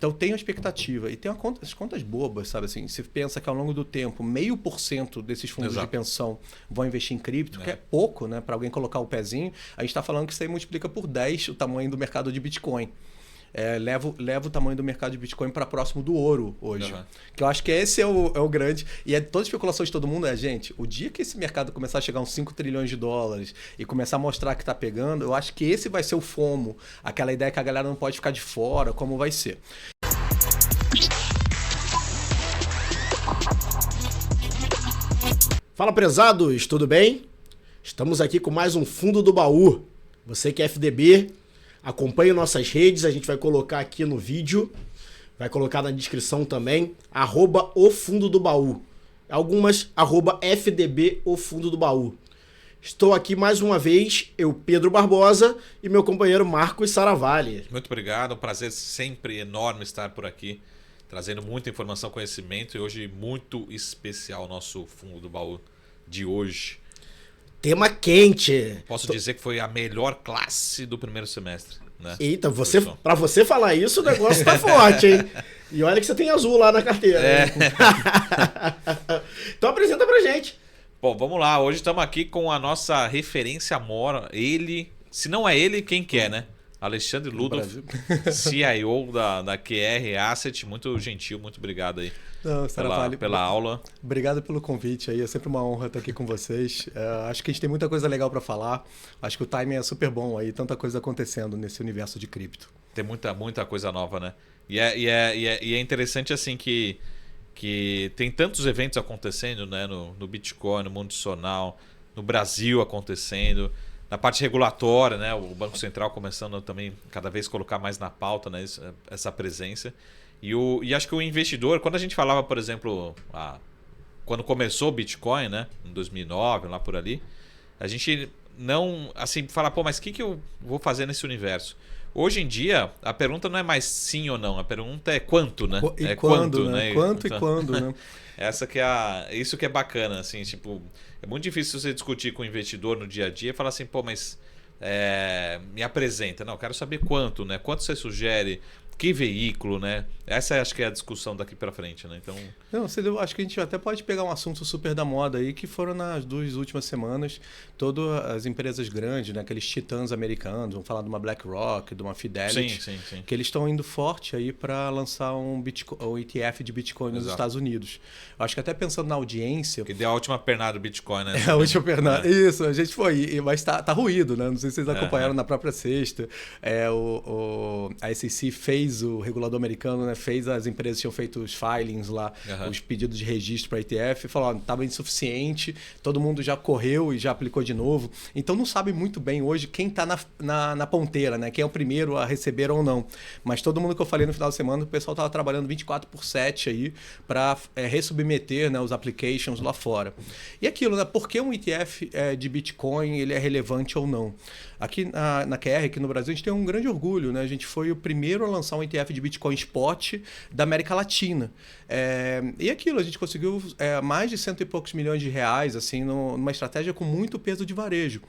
Então tem uma expectativa. E tem as contas bobas, sabe assim? Se pensa que ao longo do tempo, 0,5% desses fundos de pensão vão investir em cripto, que é pouco, né? Para alguém colocar o pezinho, a gente está falando que isso aí multiplica por 10 o tamanho do mercado de Bitcoin. Leva o tamanho do mercado de Bitcoin para próximo do ouro hoje. Que eu acho que esse é o grande. E toda a especulação de todo mundo gente, o dia que esse mercado começar a chegar a uns 5 trilhões de dólares e começar a mostrar que está pegando, eu acho que esse vai ser o FOMO. Aquela ideia que a galera não pode ficar de fora, como vai ser. Fala, prezados, tudo bem? Estamos aqui com mais um Fundo do Baú. Você que é FDB, acompanhe nossas redes, a gente vai colocar aqui no vídeo, vai colocar na descrição também, @ofundodobaú. Algumas, @FDB, o Fundo do Baú. Estou aqui mais uma vez, eu, Pedro Barbosa, e meu companheiro Marcos Saravalli. Muito obrigado, um prazer sempre enorme estar por aqui, trazendo muita informação, conhecimento, e hoje muito especial o nosso Fundo do Baú de hoje. Tema quente. Posso dizer que foi a melhor classe do primeiro semestre, né? Eita, pra você falar isso, o negócio tá forte, hein? E olha que você tem azul lá na carteira. Então apresenta pra gente. Bom, vamos lá. Hoje estamos aqui com a nossa referência mora. Ele, se não é ele, quem que é, né? Alexandre Ludolf, CIO da QR Asset. Muito gentil, muito obrigado aí. Não, pela aula. Obrigado pelo convite aí, é sempre uma honra estar aqui com vocês. Acho que a gente tem muita coisa legal para falar. Acho que o timing é super bom aí, tanta coisa acontecendo nesse universo de cripto. Tem muita coisa nova, né? E é interessante assim que tem tantos eventos acontecendo, né? No Bitcoin, no mundo adicional, no Brasil acontecendo, na parte regulatória, né? O Banco Central começando também cada vez colocar mais na pauta, né? Essa presença. E acho que o investidor, quando a gente falava, por exemplo, quando começou o Bitcoin, né, em 2009, lá por ali, a gente não, assim, fala, pô, mas o que eu vou fazer nesse universo? Hoje em dia, a pergunta não é mais sim ou não, a pergunta é quanto, né? E quando, né? Quanto então, e quando, né? Isso que é bacana, assim, tipo, é muito difícil você discutir com o investidor no dia a dia e falar assim, pô, mas me apresenta. Não, eu quero saber quanto, né? Quanto você sugere? Que veículo, né? Essa acho que é a discussão daqui para frente, né? Então... Não, acho que a gente até pode pegar um assunto super da moda aí, que foram nas 2 últimas semanas, todas as empresas grandes, né? Aqueles titãs americanos, vamos falar de uma BlackRock, de uma Fidelity, sim. que eles estão indo forte aí para lançar um ETF de Bitcoin nos Estados Unidos. Eu acho que até pensando na audiência... Que deu a última pernada do Bitcoin, né? A última pernada. Isso, a gente foi, mas tá ruído, né? Não sei se vocês acompanharam na própria sexta. A SEC fez, o regulador americano, né, fez, as empresas tinham feito os filings lá, os pedidos de registro para ETF, e falou, estava insuficiente, todo mundo já correu e já aplicou de novo. Então não sabe muito bem hoje quem está na ponteira, né? Quem é o primeiro a receber ou não. Mas todo mundo que eu falei no final de semana, o pessoal estava trabalhando 24/7 aí para ressubmeter, né, os applications lá fora. E aquilo, né? Por que um ETF de Bitcoin ele é relevante ou não? Aqui na QR, aqui no Brasil, a gente tem um grande orgulho, né? A gente foi o primeiro a lançar um ETF de Bitcoin Spot da América Latina. E aquilo, a gente conseguiu mais de 100 e poucos milhões de reais, assim, numa estratégia com muito peso de varejo.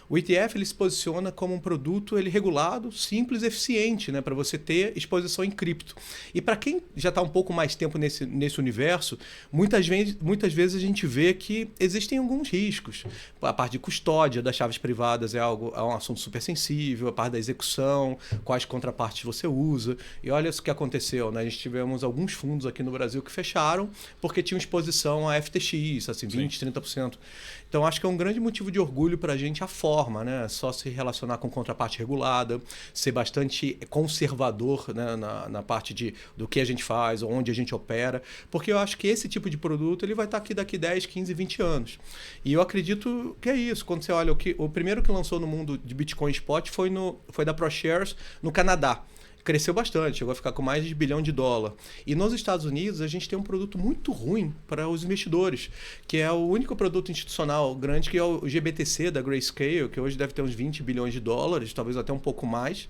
O ETF ele se posiciona como um produto regulado, simples e eficiente, né? Para você ter exposição em cripto. E para quem já está um pouco mais tempo nesse universo, muitas vezes a gente vê que existem alguns riscos. A parte de custódia das chaves privadas é um assunto super sensível, a parte da execução, quais contrapartes você usa. E olha o que aconteceu, né? A gente tivemos alguns fundos aqui no Brasil que fecharam porque tinham exposição a FTX, assim, 20%, 30%. Então, acho que é um grande motivo de orgulho para a gente a forma, né? Só se relacionar com contraparte regulada, ser bastante conservador, né? na parte do que a gente faz, onde a gente opera, porque eu acho que esse tipo de produto ele vai estar aqui daqui 10, 15, 20 anos. E eu acredito que é isso. Quando você olha, o primeiro que lançou no mundo de Bitcoin Spot foi da ProShares no Canadá. Cresceu bastante, chegou a ficar com mais de $1 bilhão. E nos Estados Unidos, a gente tem um produto muito ruim para os investidores, que é o único produto institucional grande, que é o GBTC da Grayscale, que hoje deve ter uns $20 bilhões, talvez até um pouco mais,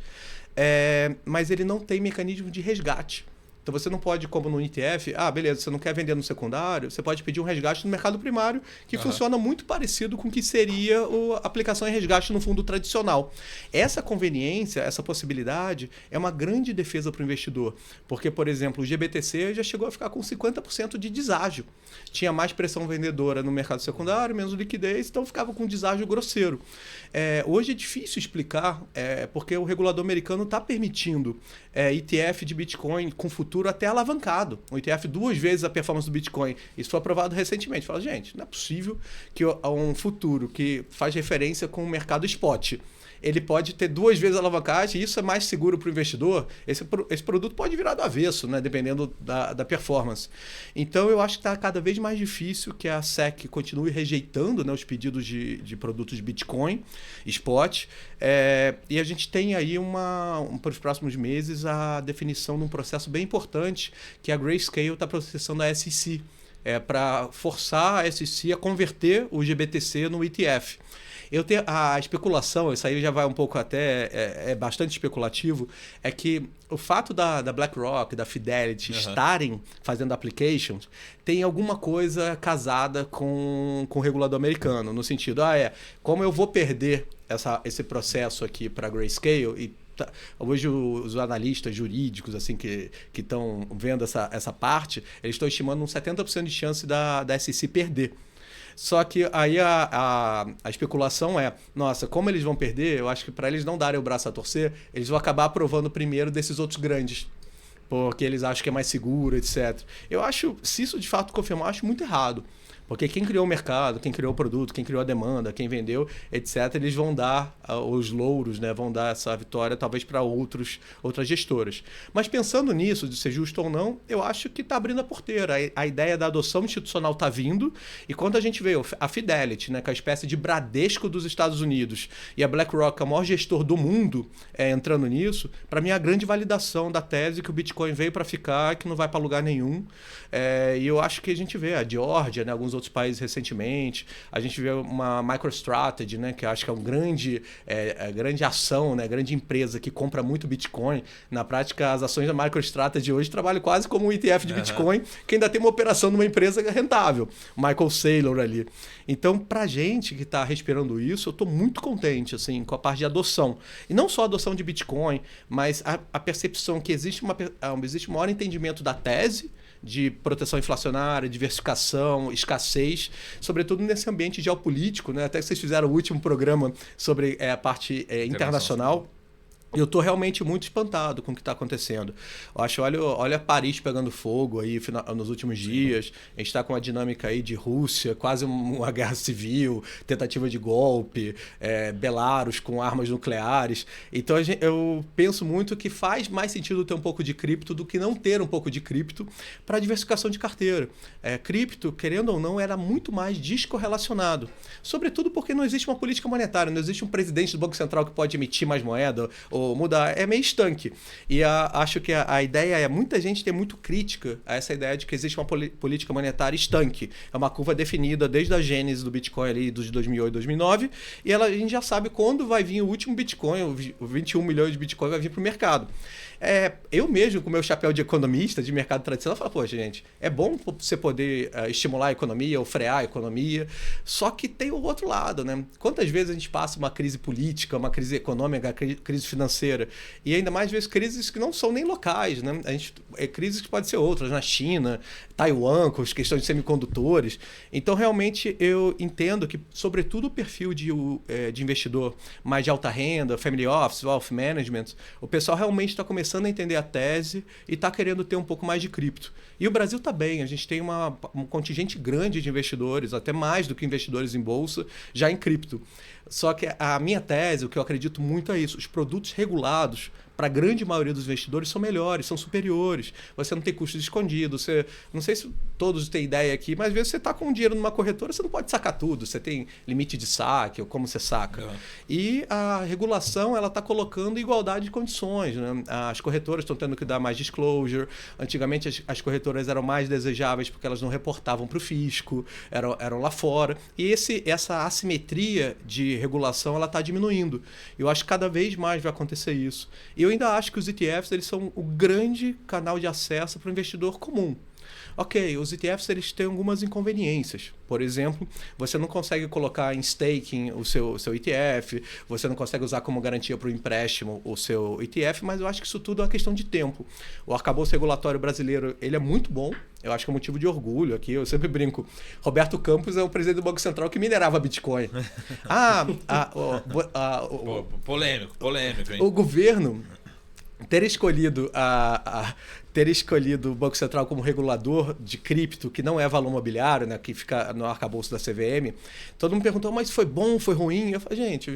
mas ele não tem mecanismo de resgate. Então você não pode, como no ETF, beleza, você não quer vender no secundário, você pode pedir um resgate no mercado primário, que funciona muito parecido com o que seria a aplicação em resgate no fundo tradicional. Essa conveniência, essa possibilidade, é uma grande defesa para o investidor. Porque, por exemplo, o GBTC já chegou a ficar com 50% de deságio. Tinha mais pressão vendedora no mercado secundário, menos liquidez, então ficava com um deságio grosseiro. Hoje é difícil explicar, porque o regulador americano está permitindo ETF de Bitcoin com futuro até alavancado. Um ETF 2 vezes a performance do Bitcoin. Isso foi aprovado recentemente. Fala, gente, não é possível que um futuro que faz referência com o mercado spot, ele pode ter 2 vezes a alavancagem, e isso é mais seguro para o investidor. Esse produto pode virar do avesso, né, dependendo da performance. Então, eu acho que está cada vez mais difícil que a SEC continue rejeitando, né, os pedidos de produtos de Bitcoin, spot. E a gente tem aí, para os próximos meses, a definição de um processo bem importante, que a Grayscale está processando a SEC, para forçar a SEC a converter o GBTC no ETF. Eu tenho a especulação, isso aí já vai um pouco até, é bastante especulativo, é que o fato da BlackRock, da Fidelity estarem fazendo applications, tem alguma coisa casada com o regulador americano, no sentido, como eu vou perder esse processo aqui para a Grayscale, e hoje os analistas jurídicos assim que estão vendo essa parte, eles estão estimando um 70% de chance da SEC perder. Só que aí a especulação nossa, como eles vão perder, eu acho que para eles não darem o braço a torcer, eles vão acabar aprovando primeiro desses outros grandes, porque eles acham que é mais seguro, etc. Eu acho, se isso de fato confirmar, eu acho muito errado. Porque quem criou o mercado, quem criou o produto, quem criou a demanda, quem vendeu, etc., eles vão dar os louros, né? Vão dar essa vitória talvez para outras gestoras. Mas pensando nisso, de ser justo ou não, eu acho que está abrindo a porteira. A ideia da adoção institucional está vindo, e quando a gente vê a Fidelity, né, que é a espécie de Bradesco dos Estados Unidos, e a BlackRock, o maior gestor do mundo, entrando nisso, para mim é a grande validação da tese que o Bitcoin veio para ficar, que não vai para lugar nenhum. E eu acho que a gente vê a Geórgia, né, alguns outros países recentemente, a gente vê uma MicroStrategy, né, que eu acho que é um grande ação, né, grande empresa que compra muito Bitcoin. Na prática, as ações da MicroStrategy hoje trabalham quase como um ETF de Bitcoin, que ainda tem uma operação numa empresa rentável. Michael Saylor ali. Então, pra gente que está respirando isso, eu estou muito contente assim, com a parte de adoção. E não só a adoção de Bitcoin, mas a percepção que existe um maior entendimento da tese de proteção inflacionária, diversificação, escassez, sobretudo nesse ambiente geopolítico, né? Até que vocês fizeram o último programa sobre a parte internacional. Eu estou realmente muito espantado com o que está acontecendo. Eu acho, olha Paris pegando fogo aí nos últimos dias. A gente está com uma dinâmica aí de Rússia, quase uma guerra civil, tentativa de golpe, Belarus com armas nucleares. Então eu penso muito que faz mais sentido ter um pouco de cripto do que não ter um pouco de cripto para diversificação de carteira. Cripto, querendo ou não, era muito mais descorrelacionado. Sobretudo porque não existe uma política monetária, não existe um presidente do Banco Central que pode emitir mais moeda ou mudar, é meio estanque. E acho que a ideia muita gente tem muito crítica a essa ideia de que existe uma política monetária estanque. É uma curva definida desde a gênese do Bitcoin ali, de 2008, 2009, e a gente já sabe quando vai vir o último Bitcoin, o 21 milhões de Bitcoin vai vir para o mercado. Eu mesmo, com o meu chapéu de economista, de mercado tradicional, falo, poxa, gente, é bom você poder estimular a economia ou frear a economia, só que tem o outro lado, né? Quantas vezes a gente passa uma crise política, uma crise econômica, crise financeira, e ainda mais vezes crises que não são nem locais, né? Crises que podem ser outras, na China, Taiwan, com as questões de semicondutores. Então, realmente, eu entendo que, sobretudo, o perfil de investidor mais de alta renda, family office, wealth management, o pessoal realmente está começando a entender a tese e está querendo ter um pouco mais de cripto. E o Brasil está bem, a gente tem um contingente grande de investidores, até mais do que investidores em bolsa, já em cripto. Só que a minha tese, o que eu acredito muito é isso, os produtos regulados, para a grande maioria dos investidores, são melhores, são superiores. Você não tem custos escondidos. Não sei se todos têm ideia aqui, mas às vezes você está com dinheiro numa corretora, você não pode sacar tudo. Você tem limite de saque, ou como você saca. E a regulação está colocando igualdade de condições, né? As corretoras estão tendo que dar mais disclosure. Antigamente, as corretoras eram mais desejáveis porque elas não reportavam para o fisco, eram lá fora. E essa assimetria de regulação está diminuindo. Eu acho que cada vez mais vai acontecer isso. E eu ainda acho que os ETFs eles são o grande canal de acesso para o investidor comum. Ok, os ETFs eles têm algumas inconveniências. Por exemplo, você não consegue colocar em staking o seu ETF, você não consegue usar como garantia para o empréstimo o seu ETF, mas eu acho que isso tudo é uma questão de tempo. O arcabouço regulatório brasileiro ele é muito bom, eu acho que é um motivo de orgulho aqui, eu sempre brinco. Roberto Campos é o presidente do Banco Central que minerava Bitcoin. Polêmico, hein? O governo ter escolhido o Banco Central como regulador de cripto, que não é valor mobiliário, né, que fica no arcabouço da CVM, todo mundo perguntou, mas foi bom, foi ruim? Eu falei, gente,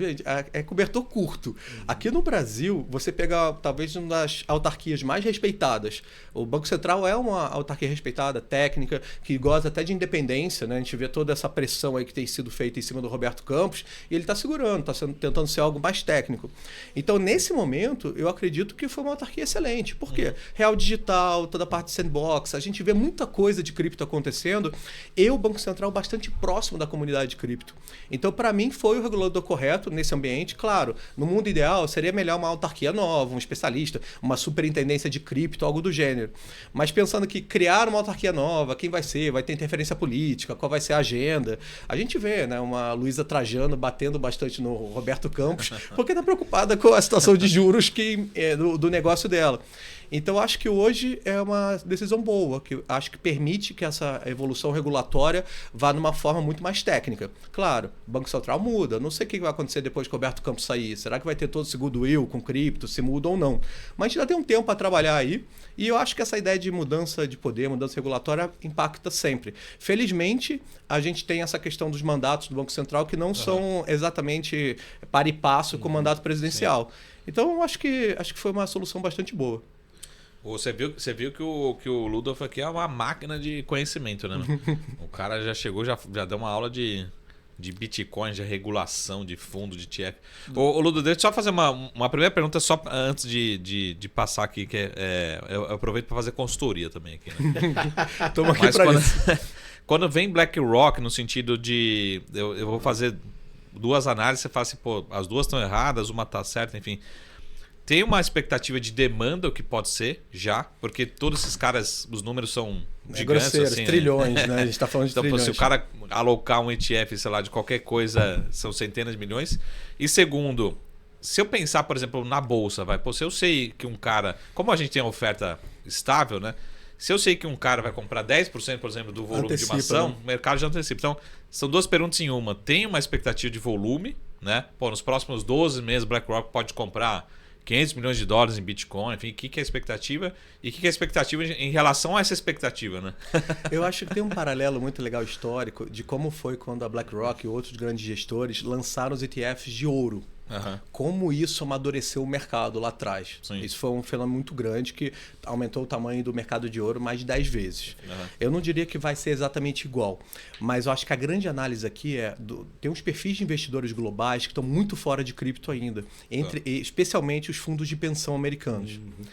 é cobertor curto. Aqui no Brasil, você pega talvez uma das autarquias mais respeitadas. O Banco Central é uma autarquia respeitada, técnica, que goza até de independência, né? A gente vê toda essa pressão aí que tem sido feita em cima do Roberto Campos, e ele está segurando, está tentando ser algo mais técnico. Então, nesse momento, eu acredito que foi uma autarquia excelente. Por quê? Real Digital, toda a parte de sandbox, a gente vê muita coisa de cripto acontecendo e o Banco Central bastante próximo da comunidade de cripto. Então, para mim, foi o regulador correto nesse ambiente. Claro, no mundo ideal, seria melhor uma autarquia nova, um especialista, uma superintendência de cripto, algo do gênero. Mas pensando que criar uma autarquia nova, quem vai ser, vai ter interferência política, qual vai ser a agenda. A gente vê, né, uma Luísa Trajano batendo bastante no Roberto Campos, porque está preocupada com a situação de juros do negócio dela. Então, acho que hoje é uma decisão boa, que acho que permite que essa evolução regulatória vá numa forma muito mais técnica. Claro, o Banco Central muda, não sei o que vai acontecer depois que o Roberto Campos sair. Será que vai ter todo esse goodwill com cripto, se muda ou não? Mas a gente ainda tem um tempo para trabalhar aí, e eu acho que essa ideia de mudança de poder, mudança regulatória, impacta sempre. Felizmente, a gente tem essa questão dos mandatos do Banco Central que não são exatamente par e passo com o mandato presidencial. Sim. Então, eu acho que foi uma solução bastante boa. Você viu que o Ludolf aqui é uma máquina de conhecimento, né? O cara já chegou, já deu uma aula de Bitcoin, de regulação, de fundo, de ETF. Ô Ludolf, deixa eu só fazer uma primeira pergunta só antes de passar aqui, que eu aproveito para fazer consultoria também aqui, né? Toma aqui para isso. Quando vem BlackRock no sentido de... Eu vou fazer duas análises, você fala assim, pô, as duas estão erradas, uma está certa, enfim... Tem uma expectativa de demanda, o que pode ser, já, porque todos esses caras, os números são gigantes. Assim, trilhões, né? A gente está falando de então, trilhões. Se o cara alocar um ETF, sei lá, de qualquer coisa, são centenas de milhões. E segundo, se eu pensar, por exemplo, na bolsa, se eu sei que um cara... Como a gente tem a oferta estável, né? Se eu sei que um cara vai comprar 10%, por exemplo, do volume de uma ação, o mercado já antecipa. Então, são duas perguntas em uma. Tem uma expectativa de volume, né? Pô, nos próximos 12 meses, BlackRock pode comprar $500 milhões em Bitcoin, enfim, o que é a expectativa e o que é a expectativa em relação a essa expectativa, né? Eu acho que tem um paralelo muito legal histórico de como foi quando a BlackRock e outros grandes gestores lançaram os ETFs de ouro. Uhum. Como isso amadureceu o mercado lá atrás. Sim. Isso foi um fenômeno muito grande que aumentou o tamanho do mercado de ouro mais de 10 vezes. Uhum. Eu não diria que vai ser exatamente igual, mas eu acho que a grande análise aqui tem uns perfis de investidores globais que estão muito fora de cripto ainda, especialmente os fundos de pensão americanos. Uhum.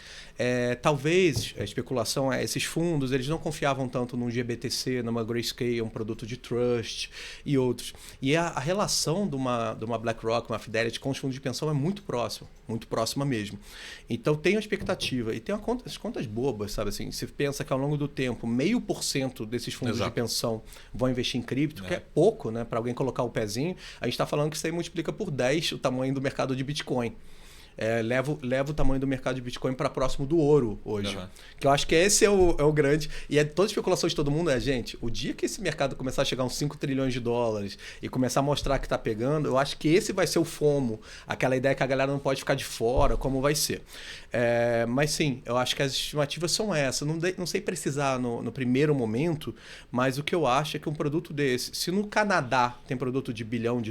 Talvez a especulação esses fundos eles não confiavam tanto num GBTC, numa Grayscale, um produto de trust e outros. E a relação de uma BlackRock, uma Fidelity com os fundos de pensão é muito próxima mesmo. Então tem a expectativa e tem as contas bobas, sabe assim? Se pensa que ao longo do tempo 0,5% desses fundos de pensão vão investir em cripto, que é pouco, né, para alguém colocar o pezinho, a gente está falando que isso aí multiplica por 10 o tamanho do mercado de Bitcoin. Leva o tamanho do mercado de Bitcoin para próximo do ouro hoje. Uhum. Que eu acho que esse é o grande... E toda especulação de todo mundo gente, o dia que esse mercado começar a chegar a uns 5 trilhões de dólares e começar a mostrar que está pegando, eu acho que esse vai ser o FOMO, aquela ideia que a galera não pode ficar de fora, como vai ser. Mas sim, eu acho que as estimativas são essas. Não sei precisar no primeiro momento, mas o que eu acho é que um produto desse, se no Canadá tem produto de $1 bilhão,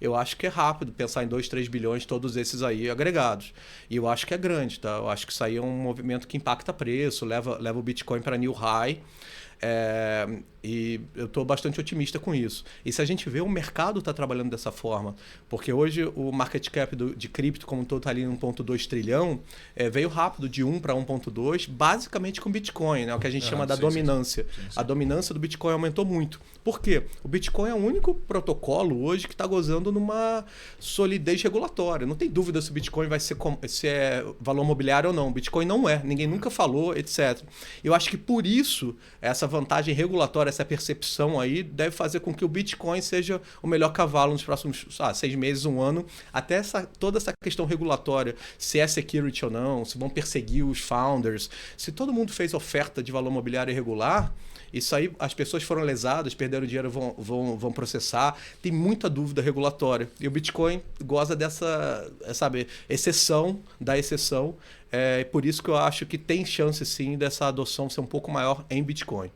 eu acho que é rápido pensar em 2, 3 bilhões, todos esses aí agregados. E eu acho que é grande, tá? Eu acho que isso aí é um movimento que impacta preço, leva o Bitcoin para new high. E eu estou bastante otimista com isso. E se a gente vê, o mercado está trabalhando dessa forma. Porque hoje o market cap de cripto como um todo está ali em 1,2 trilhão, veio rápido de 1 para 1,2, basicamente com Bitcoin, né? O que a gente chama da dominância. Sim. A dominância do Bitcoin aumentou muito. Por quê? O Bitcoin é o único protocolo hoje que está gozando numa solidez regulatória. Não tem dúvida se o Bitcoin vai ser se é valor mobiliário ou não. O Bitcoin não é. Ninguém nunca falou, etc. Eu acho que por isso, essa vantagem regulatória, essa percepção aí, deve fazer com que o Bitcoin seja o melhor cavalo nos próximos 6 meses, 1 ano. Até toda essa questão regulatória, se é security ou não, se vão perseguir os founders. Se todo mundo fez oferta de valor mobiliário irregular, isso aí, as pessoas foram lesadas, perderam dinheiro, vão processar. Tem muita dúvida regulatória. E o Bitcoin goza dessa, exceção da exceção. É por isso que eu acho que tem chance, sim, dessa adoção ser um pouco maior em Bitcoin.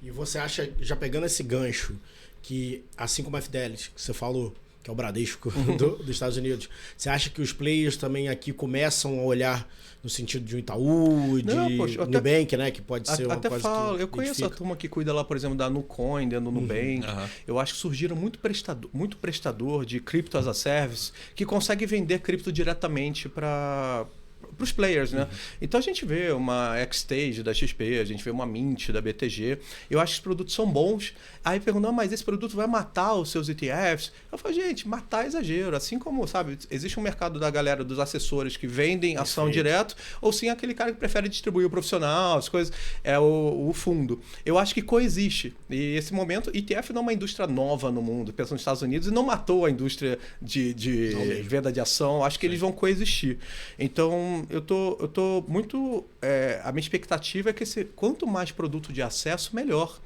E você acha, já pegando esse gancho, que assim como a Fidelity, que você falou, que é o Bradesco dos Estados Unidos, você acha que os players também aqui começam a olhar no sentido de um Itaú, Nubank, né? Que pode ser uma até coisa falo, que eu conheço a turma que cuida lá, por exemplo, da Nucoin, dentro do Nubank. Eu acho que surgiram muito prestador de Crypto as a Service que consegue vender cripto diretamente para os players, né? Então a gente vê uma Xstage da XP, a gente vê uma Mint da BTG. Eu acho que os produtos são bons. Aí perguntam, mas esse produto vai matar os seus ETFs? Eu falo, gente, matar é exagero. Assim como, sabe, existe um mercado da galera, dos assessores que vendem ação direto, ou sim aquele cara que prefere distribuir o profissional, as coisas, o fundo. Eu acho que coexiste. E esse momento, ETF não é uma indústria nova no mundo, pensa nos Estados Unidos, e não matou a indústria de venda de ação. Acho que eles vão coexistir. Então, eu tô muito... a minha expectativa é que quanto mais produto de acesso, melhor.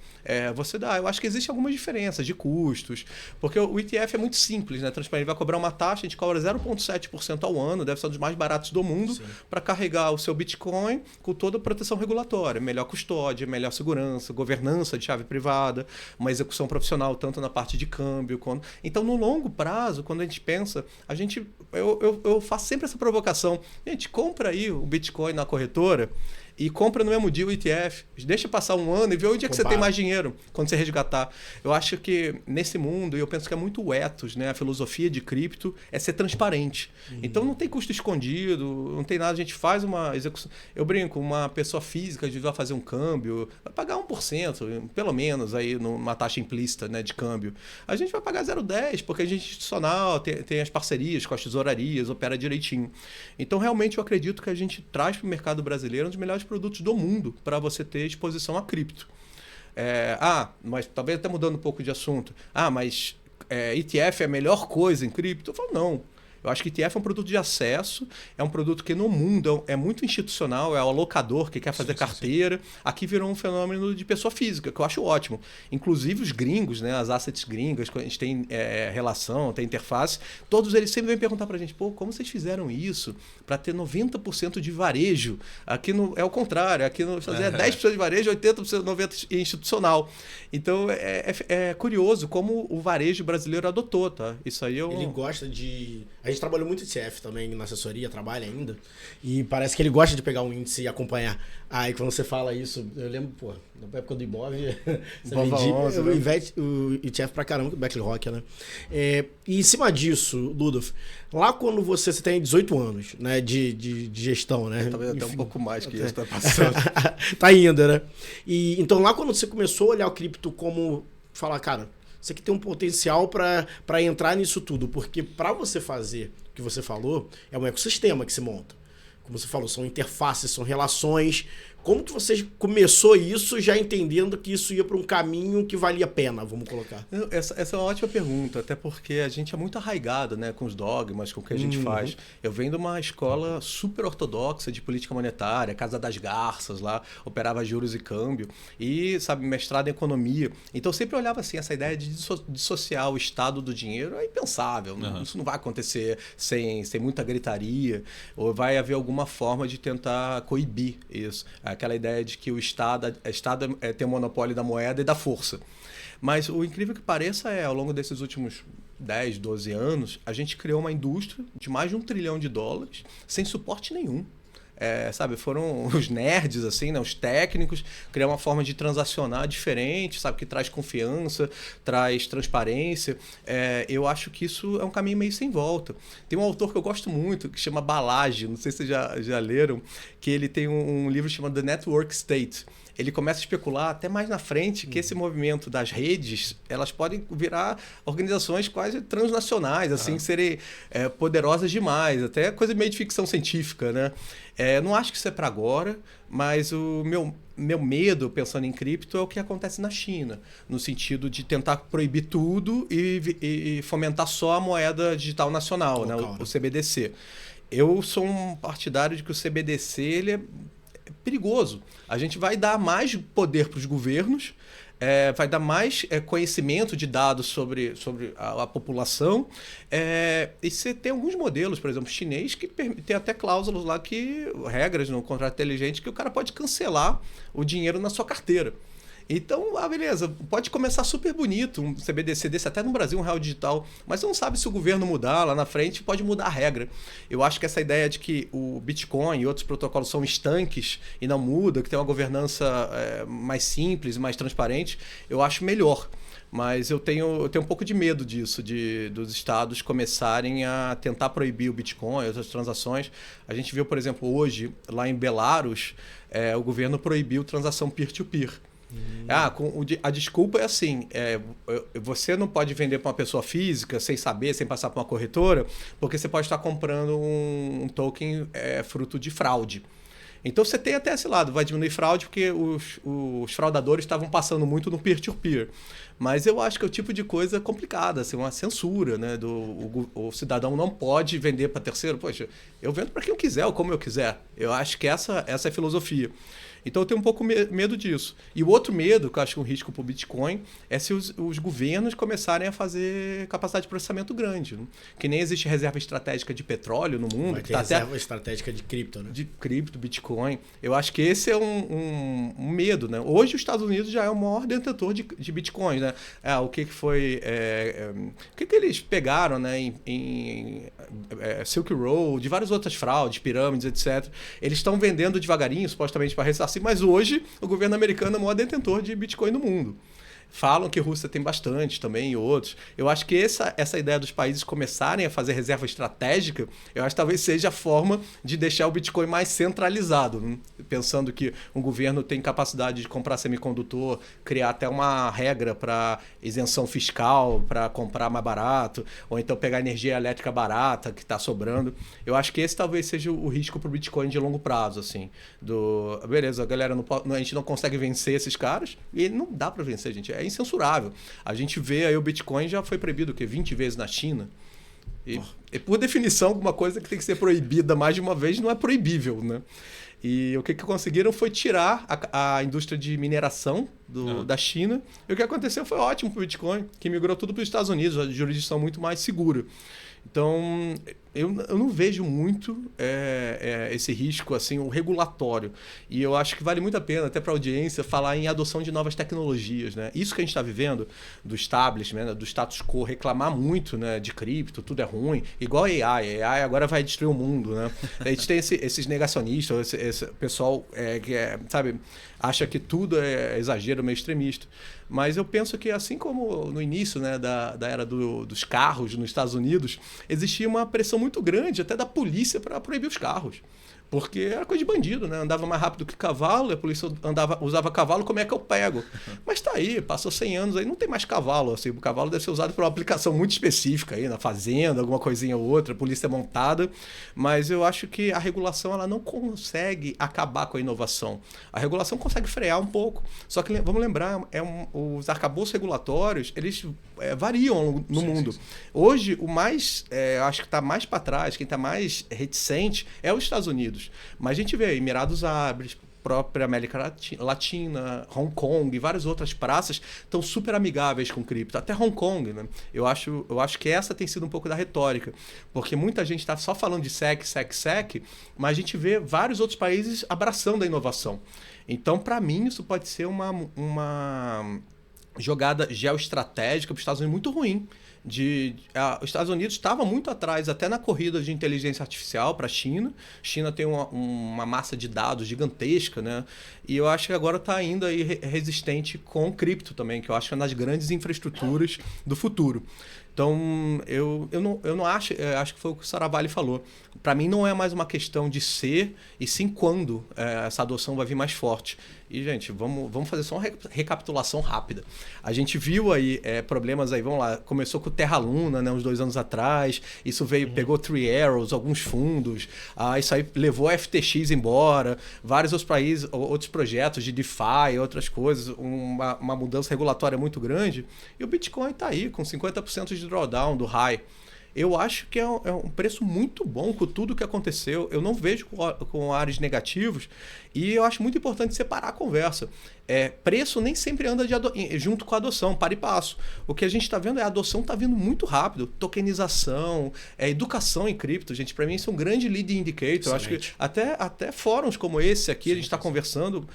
Você dá. Eu acho que existem algumas diferenças de custos, porque o ETF é muito simples, né? Transparente, vai cobrar uma taxa, a gente cobra 0,7% ao ano, deve ser um dos mais baratos do mundo, para carregar o seu Bitcoin com toda a proteção regulatória, melhor custódia, melhor segurança, governança de chave privada, uma execução profissional tanto na parte de câmbio quanto... Então, no longo prazo, quando a gente pensa, eu faço sempre essa provocação. Gente, compra aí o Bitcoin na corretora e compra no mesmo dia o ETF. Deixa passar 1 ano e vê onde é que você tem mais dinheiro quando você resgatar. Eu acho que nesse mundo, e eu penso que é muito o ethos, né? A filosofia de cripto é ser transparente. Então não tem custo escondido, não tem nada. A gente faz uma execução. Eu brinco, uma pessoa física vai fazer um câmbio, vai pagar 1%, pelo menos, aí numa taxa implícita, né, de câmbio. A gente vai pagar 0,10%, porque a gente é institucional, tem as parcerias com as tesourarias, opera direitinho. Então, realmente, eu acredito que a gente traz para o mercado brasileiro um dos melhores produtos do mundo para você ter exposição a cripto. Mas talvez até mudando um pouco de assunto. Mas ETF é a melhor coisa em cripto? Eu falo, não. Eu acho que ETF é um produto de acesso, é um produto que no mundo é muito institucional, é o alocador que quer fazer carteira. Aqui virou um fenômeno de pessoa física, que eu acho ótimo. Inclusive os gringos, né, as assets gringas, quando a gente tem relação, tem interface, todos eles sempre vêm perguntar pra gente, como vocês fizeram isso para ter 90% de varejo? Aqui é o contrário, aqui no Estados Unidos é 10% de varejo, 80%, 90% institucional. Então é curioso como o varejo brasileiro adotou, tá? Isso aí Ele gosta de... A gente trabalhou muito ETF também na assessoria, trabalha ainda. E parece que ele gosta de pegar um índice e acompanhar. Aí quando você fala isso, eu lembro, na época do Ibov, você vendia o ETF pra caramba, o BlackRock, né? E em cima disso, Ludolf, lá quando você tem 18 anos, né, de gestão, né? Talvez até um pouco mais que isso tá passando. Tá indo, né? E então lá quando você começou a olhar o cripto como falar, cara, você que tem um potencial para entrar nisso tudo, porque para você fazer o que você falou, é um ecossistema que se monta. Como você falou, são interfaces, são relações. Como que você começou isso já entendendo que isso ia para um caminho que valia a pena, vamos colocar? Essa é uma ótima pergunta, até porque a gente é muito arraigado, né, com os dogmas, com o que a gente faz. Eu venho de uma escola super ortodoxa de política monetária, Casa das Garças, lá, operava juros e câmbio, e, mestrado em economia. Então eu sempre olhava assim, essa ideia de dissociar o estado do dinheiro é impensável. Isso não vai acontecer sem muita gritaria, ou vai haver alguma forma de tentar coibir isso. Aquela ideia de que o Estado tem o monopólio da moeda e da força. Mas o incrível que pareça ao longo desses últimos 10, 12 anos, a gente criou uma indústria de mais de $1 trilhão sem suporte nenhum. sabe, foram os nerds, assim, né, os técnicos, criar uma forma de transacionar diferente, sabe, que traz confiança, traz transparência. Eu acho que isso é um caminho meio sem volta. Tem um autor que eu gosto muito, que chama Balaji, não sei se vocês já leram, que ele tem um livro chamado The Network State. Ele começa a especular até mais na frente que esse movimento das redes, elas podem virar organizações quase transnacionais, assim, serem poderosas demais, até coisa meio de ficção científica, né? Não acho que isso é para agora, mas o meu medo, pensando em cripto, é o que acontece na China, no sentido de tentar proibir tudo e fomentar só a moeda digital nacional, né? O CBDC. Eu sou um partidário de que o CBDC ele é perigoso. A gente vai dar mais poder para os governos, vai dar mais conhecimento de dados sobre a população. E você tem alguns modelos, por exemplo, chinês, que tem até cláusulas lá, regras no contrato inteligente, que o cara pode cancelar o dinheiro na sua carteira. Então, beleza, pode começar super bonito um CBDC desse, até no Brasil, um real digital, mas você não sabe se o governo mudar lá na frente, pode mudar a regra. Eu acho que essa ideia de que o Bitcoin e outros protocolos são estanques e não muda, que tem uma governança mais simples, mais transparente, eu acho melhor. Mas eu tenho um pouco de medo disso, dos estados começarem a tentar proibir o Bitcoin e outras transações. A gente viu, por exemplo, hoje, lá em Belarus, o governo proibiu transação peer-to-peer. A desculpa é assim, você não pode vender para uma pessoa física sem saber, sem passar por uma corretora, porque você pode estar comprando um token fruto de fraude. Então você tem até esse lado, vai diminuir fraude porque os fraudadores estavam passando muito no peer-to-peer. Mas eu acho que é o tipo de coisa complicada, assim, uma censura, né? O cidadão não pode vender para terceiro. Poxa, eu vendo para quem eu quiser ou como eu quiser. Eu acho que essa é a filosofia. Então eu tenho um pouco medo disso. E o outro medo, que eu acho um risco para o Bitcoin, é se os governos começarem a fazer capacidade de processamento grande. Né? Que nem existe reserva estratégica de petróleo no mundo. Vai ter reserva estratégica de cripto, né? De cripto, Bitcoin. Eu acho que esse é um medo, né? Hoje os Estados Unidos já é o maior detentor de Bitcoin, né? O que foi... o que eles pegaram, né? em Silk Road, de várias outras fraudes, pirâmides, etc. Eles estão vendendo devagarinho, supostamente para ressarcir, mas hoje o governo americano é o maior detentor de Bitcoin no mundo. Falam que a Rússia tem bastante também e outros. Eu acho que essa ideia dos países começarem a fazer reserva estratégica, eu acho que talvez seja a forma de deixar o Bitcoin mais centralizado. Né? Pensando que um governo tem capacidade de comprar semicondutor, criar até uma regra para isenção fiscal, para comprar mais barato, ou então pegar energia elétrica barata que está sobrando. Eu acho que esse talvez seja o risco para o Bitcoin de longo prazo. Assim, beleza, a galera a gente não consegue vencer esses caras, e não dá para vencer, gente. É incensurável. A gente vê aí o Bitcoin já foi proibido 20 vezes na China. E por definição, alguma coisa que tem que ser proibida mais de uma vez não é proibível, né? E o que conseguiram foi tirar a indústria de mineração da China. E o que aconteceu foi ótimo para o Bitcoin, que migrou tudo para os Estados Unidos, a jurisdição muito mais segura. Então, eu não vejo muito esse risco, assim, o regulatório. E eu acho que vale muito a pena, até para a audiência, falar em adoção de novas tecnologias. Né? Isso que a gente está vivendo, do establishment, né? Do status quo, reclamar muito, né? De cripto, tudo é ruim. Igual a AI. A AI agora vai destruir o mundo. Né? A gente tem esses negacionistas, esse pessoal que sabe, acha que tudo é exagero, meio extremista. Mas eu penso que, assim como no início, né, da era dos carros nos Estados Unidos, existia uma pressão muito grande até da polícia para proibir os carros. Porque era coisa de bandido, né? Andava mais rápido que cavalo, a polícia usava cavalo, como é que eu pego? Mas tá aí, passou 100 anos aí, não tem mais cavalo. Assim, o cavalo deve ser usado para uma aplicação muito específica aí, na fazenda, alguma coisinha ou outra, a polícia é montada. Mas eu acho que a regulação ela não consegue acabar com a inovação. A regulação consegue frear um pouco. Só que, vamos lembrar, os arcabouços regulatórios, eles variam no mundo. Sim. Hoje, o mais, acho que está mais para trás, quem está mais reticente é os Estados Unidos. Mas a gente vê Emirados Árabes, própria América Latina, Hong Kong e várias outras praças estão super amigáveis com cripto. Até Hong Kong, né? Eu acho que essa tem sido um pouco da retórica. Porque muita gente está só falando de SEC, mas a gente vê vários outros países abraçando a inovação. Então, para mim, isso pode ser uma jogada geoestratégica para os Estados Unidos muito ruim. Os Estados Unidos estava muito atrás, até na corrida de inteligência artificial para a China. A China tem uma massa de dados gigantesca, né? E eu acho que agora está ainda aí resistente com cripto também, que eu acho que é uma das grandes infraestruturas do futuro. Então, eu não acho, acho que foi o que o Saravalli falou. Para mim, não é mais uma questão de ser, e sim quando essa adoção vai vir mais forte. E, gente, vamos fazer só uma recapitulação rápida. A gente viu aí problemas aí, vamos lá, começou com o Terra Luna, né, uns 2 anos atrás, isso pegou Three Arrows, alguns fundos, isso aí levou a FTX embora, vários outros projetos de DeFi, outras coisas, uma mudança regulatória muito grande, e o Bitcoin está aí, com 50% de drawdown do high. Eu acho que é um preço muito bom com tudo que aconteceu. Eu não vejo com ares negativos e eu acho muito importante separar a conversa. Preço nem sempre anda junto com a adoção, para e passo. O que a gente está vendo a adoção está vindo muito rápido. Tokenização, educação em cripto, gente, para mim isso é um grande lead indicator. Eu acho que até fóruns como esse aqui, a gente está conversando,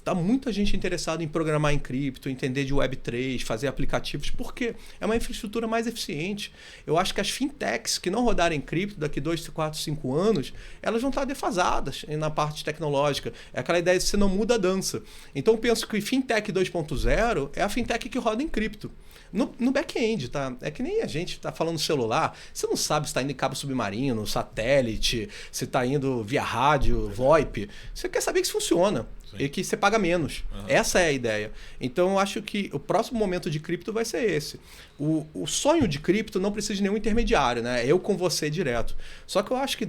tá muita gente interessada em programar em cripto, entender de Web3, fazer aplicativos, porque é uma infraestrutura mais eficiente. Eu acho que as fintechs que não rodarem em cripto daqui 2, 4, 5 anos, elas vão estar defasadas na parte tecnológica. É aquela ideia de você não muda a dança. Então eu penso que fintech 2.0 é a fintech que roda em cripto. No back-end, tá? É que nem a gente tá falando no celular, você não sabe se está indo em cabo submarino, satélite, se está indo via rádio, VoIP. Você quer saber que isso funciona. Sim. E que você paga menos. Uhum. Essa é a ideia. Então eu acho que o próximo momento de cripto vai ser esse. O sonho de cripto não precisa de nenhum intermediário, né? Eu com você direto. Só que eu acho que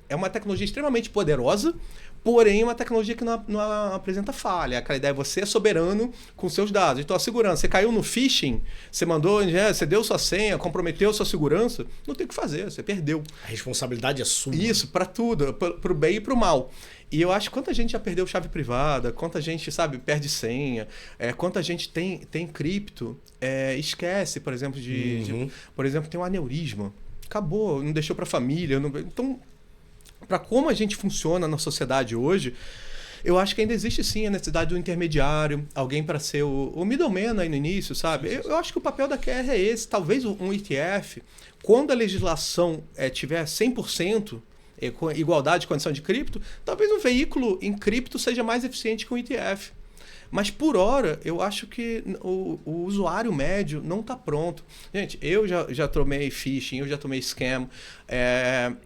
é uma tecnologia extremamente poderosa, porém, uma tecnologia que não apresenta falha. Aquela ideia, você é soberano com seus dados. Então, a segurança, você caiu no phishing, você mandou, você deu sua senha, comprometeu sua segurança, não tem o que fazer, você perdeu. A responsabilidade é sua. Isso, para tudo, para o bem e para o mal. E eu acho que quanta gente já perdeu chave privada, quanta gente, perde senha, quanta gente tem cripto, esquece, por exemplo, por exemplo, tem um aneurisma. Acabou, não deixou para a família. Então, para como a gente funciona na sociedade hoje, eu acho que ainda existe sim a necessidade do intermediário, alguém para ser o middleman aí no início, sabe? Eu acho que o papel da QR é esse, talvez um ETF, quando a legislação tiver 100%, com igualdade de condição de cripto, talvez um veículo em cripto seja mais eficiente que um ETF. Mas, por hora, eu acho que o usuário médio não está pronto. Gente, eu já tomei phishing, eu já tomei scam.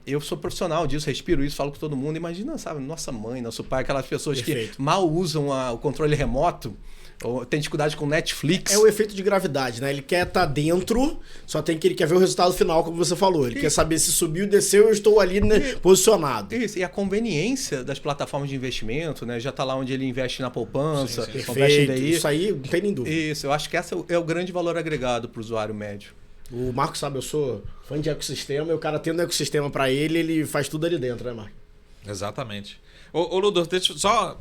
Eu sou profissional disso, respiro isso, falo com todo mundo. Imagina, nossa mãe, nosso pai, aquelas pessoas que mal usam o controle remoto. Ou tem dificuldade com Netflix. É o efeito de gravidade, né? Ele quer estar dentro, só tem que ele quer ver o resultado final, como você falou. Ele quer saber se subiu, desceu, eu estou ali posicionado. Isso, e a conveniência das plataformas de investimento, né? Já está lá onde ele investe na poupança, investe em DI. Isso aí, não tem nem dúvida. Isso, eu acho que esse é o grande valor agregado para o usuário médio. O Marco sabe, eu sou fã de ecossistema, e o cara tendo um ecossistema para ele faz tudo ali dentro, né, Marco? Exatamente. Ô Ludo, deixa eu só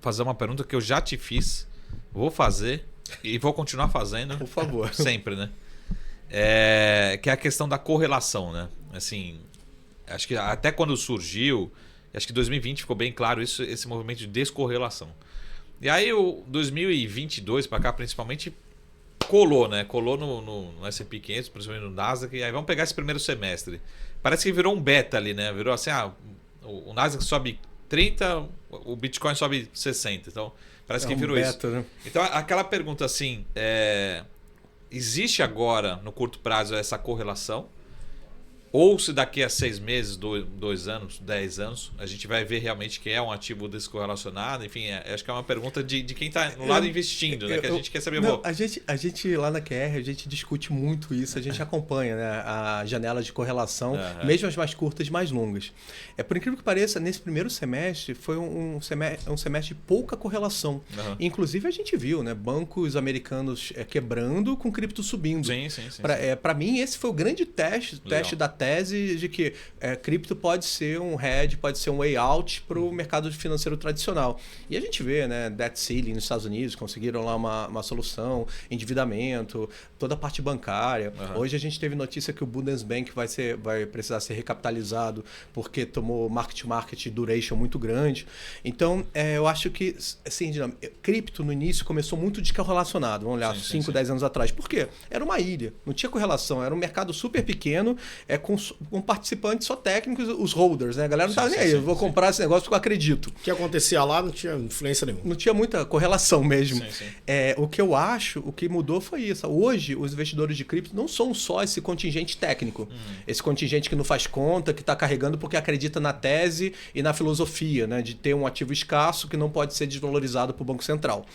fazer uma pergunta que eu já te fiz, vou fazer e vou continuar fazendo. Por favor. Sempre, né? Que é a questão da correlação, né? Assim, acho que até quando surgiu, acho que 2020 ficou bem claro esse movimento de descorrelação. E aí o 2022 para cá principalmente colou, né? Colou no S&P 500, principalmente no Nasdaq, e aí vamos pegar esse primeiro semestre. Parece que virou um beta ali, né? Virou assim, o Nasdaq sobe 30, o Bitcoin sobe 60. Então, parece que virou beta, isso. Né? Então, aquela pergunta assim, existe agora, no curto prazo, essa correlação? Ou se daqui a 6 meses, 2 anos, 10 anos, a gente vai ver realmente que é um ativo descorrelacionado? Enfim, acho que é uma pergunta de quem está no lado investindo, né? Que a gente quer saber. Não, a gente lá na QR, a gente discute muito isso, a gente acompanha, né, a janela de correlação, mesmo as mais curtas e mais longas. Por incrível que pareça, nesse primeiro semestre foi um semestre de pouca correlação. Inclusive a gente viu, né, bancos americanos quebrando com cripto subindo. Sim. Para mim, esse foi o grande teste da tese de que cripto pode ser um hedge, pode ser um way out para o mercado financeiro tradicional. E a gente vê, né, debt ceiling nos Estados Unidos, conseguiram lá uma solução, endividamento, toda a parte bancária. Hoje a gente teve notícia que o Bundesbank vai precisar ser recapitalizado porque tomou market-to-market duration muito grande. Então, eu acho que assim, cripto no início começou muito descorrelacionado, vamos olhar, 5, 10 anos atrás. Por quê? Era uma ilha, não tinha correlação, era um mercado super pequeno, com participantes só técnicos, os holders, né? A galera não estava nem aí, eu vou comprar esse negócio porque eu acredito. O que acontecia lá não tinha influência nenhuma. Não tinha muita correlação mesmo. Sim. O que eu acho, o que mudou foi isso. Hoje, os investidores de cripto não são só esse contingente técnico, esse contingente que não faz conta, que está carregando porque acredita na tese e na filosofia, né? De ter um ativo escasso que não pode ser desvalorizado por Banco Central.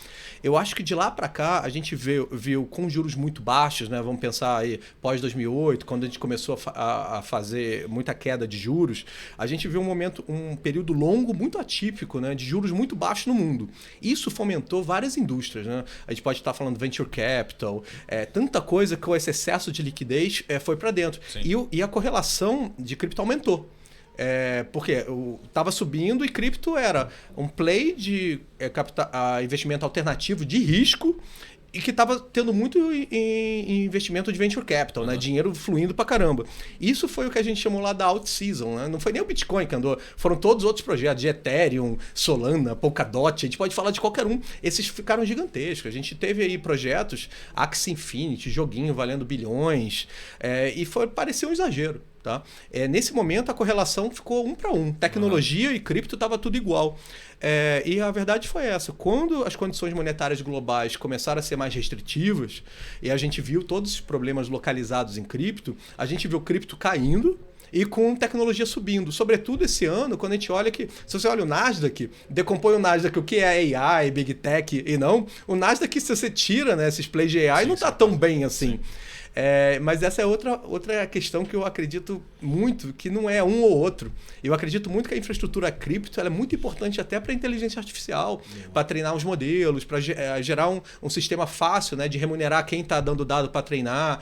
Eu acho que de lá para cá a gente viu com juros muito baixos, né? Vamos pensar aí pós 2008, quando a gente começou a fazer muita queda de juros, a gente viu um período longo muito atípico, né? De juros muito baixos no mundo. Isso fomentou várias indústrias, né? A gente pode estar falando venture capital, tanta coisa que com esse excesso de liquidez foi para dentro. E a correlação de cripto aumentou. Porque estava subindo e cripto era um play de investimento alternativo de risco e que estava tendo muito investimento de venture capital, né? Dinheiro fluindo pra caramba. Isso foi o que a gente chamou lá da out-season, né? Não foi nem o Bitcoin que andou, foram todos os outros projetos, de Ethereum, Solana, Polkadot, a gente pode falar de qualquer um. Esses ficaram gigantescos. A gente teve aí projetos, Axie Infinity, joguinho valendo bilhões, e parecia um exagero. Tá? Nesse momento a correlação ficou 1 para 1. Tecnologia e cripto estava tudo igual. E a verdade foi essa. Quando as condições monetárias globais começaram a ser mais restritivas e a gente viu todos os problemas localizados em cripto, a gente viu cripto caindo e com tecnologia subindo. Sobretudo esse ano, quando a gente olha que... Se você olha o Nasdaq, decompõe o Nasdaq, o que é AI, Big Tech e não. O Nasdaq, se você tira, né, esses plays de AI, não está tão bem assim. Mas essa é outra questão que eu acredito muito, que não é um ou outro. Eu acredito muito que a infraestrutura cripto ela é muito importante até para a inteligência artificial, para treinar os modelos, para gerar um sistema fácil, né, de remunerar quem está dando dado para treinar.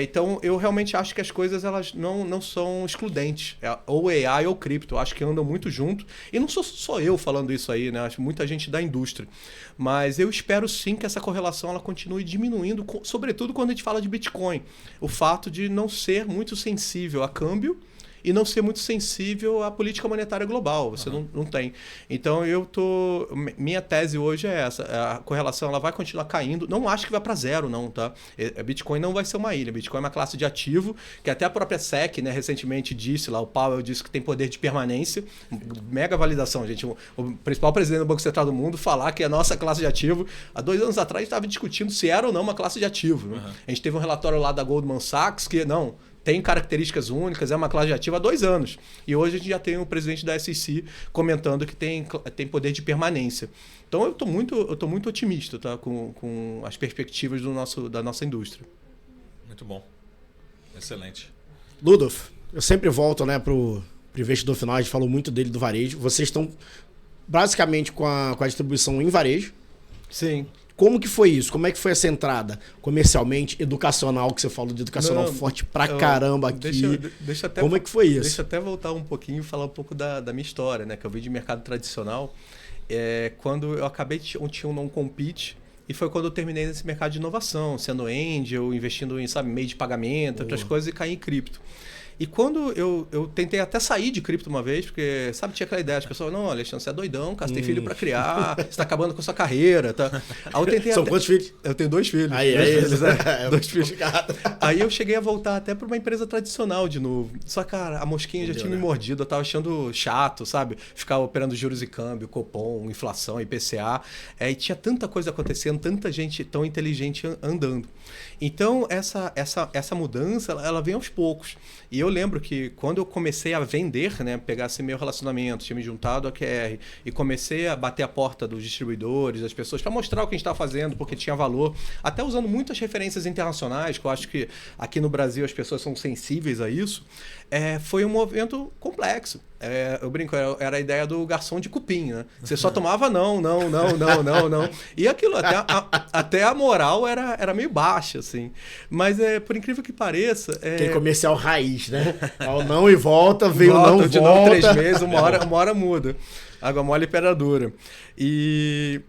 Então, eu realmente acho que as coisas elas não são excludentes. Ou AI ou cripto. Eu acho que andam muito junto. E não sou só eu falando isso aí, né? Acho muita gente da indústria. Mas eu espero sim que essa correlação ela continue diminuindo, sobretudo quando a gente fala de Bitcoin. O fato de não ser muito sensível a câmbio e não ser muito sensível à política monetária global. Você não tem. Então, minha tese hoje é essa. A correlação ela vai continuar caindo. Não acho que vai para zero, não. Tá? Bitcoin não vai ser uma ilha. Bitcoin é uma classe de ativo que até a própria SEC, né, recentemente disse, lá, o Powell disse que tem poder de permanência. Mega validação, gente. O principal presidente do Banco Central do mundo falar que a nossa classe de ativo, há 2 anos atrás, estava discutindo se era ou não uma classe de ativo. Né? A gente teve um relatório lá da Goldman Sachs que, não... tem características únicas, é uma classe de ativo há 2 anos. E hoje a gente já tem o presidente da SEC comentando que tem poder de permanência. Então eu tô muito otimista, tá? com as perspectivas da nossa indústria. Muito bom. Excelente. Ludolf, eu sempre volto, né, pro investidor final, a gente falou muito dele do varejo. Vocês estão basicamente com a distribuição em varejo. Sim. Como que foi isso? Como é que foi essa entrada comercialmente, educacional, que você falou de educacional forte pra caramba aqui? Deixa até, como é que foi isso? Deixa eu até voltar um pouquinho e falar um pouco da minha história, né? Que eu vim de mercado tradicional. Quando eu acabei, tinha um non-compete, e foi quando eu terminei nesse mercado de inovação, sendo angel, investindo em meio de pagamento, outras coisas, e caí em cripto. E quando eu tentei até sair de cripto uma vez, porque, tinha aquela ideia, as pessoas, não, Alexandre, você é doidão, cara, você tem filho pra criar, você tá acabando com a sua carreira, tá? Aí eu tentei São quantos filhos? Eu tenho 2 filhos. Aí, 2 filhos. Aí eu cheguei a voltar até pra uma empresa tradicional de novo. Só, cara, a mosquinha já tinha me mordido, eu tava achando chato, sabe? Ficar operando juros e câmbio, Copom, inflação, IPCA. E tinha tanta coisa acontecendo, tanta gente tão inteligente andando. Então, essa mudança, ela vem aos poucos. E eu lembro que quando eu comecei a vender, né, pegar esse meu relacionamento, tinha me juntado a QR e comecei a bater a porta dos distribuidores, das pessoas, para mostrar o que a gente estava fazendo, porque tinha valor, até usando muitas referências internacionais, que eu acho que aqui no Brasil as pessoas são sensíveis a isso, foi um movimento complexo. Eu brinco, era a ideia do garçom de cupim, né? Você só tomava não. E aquilo, até a moral era meio baixa, assim. Mas, por incrível que pareça... Aquele comercial raiz, né? É o não e volta, veio o não de volta. Novo 3 meses, uma hora muda. Água mole e pedra dura.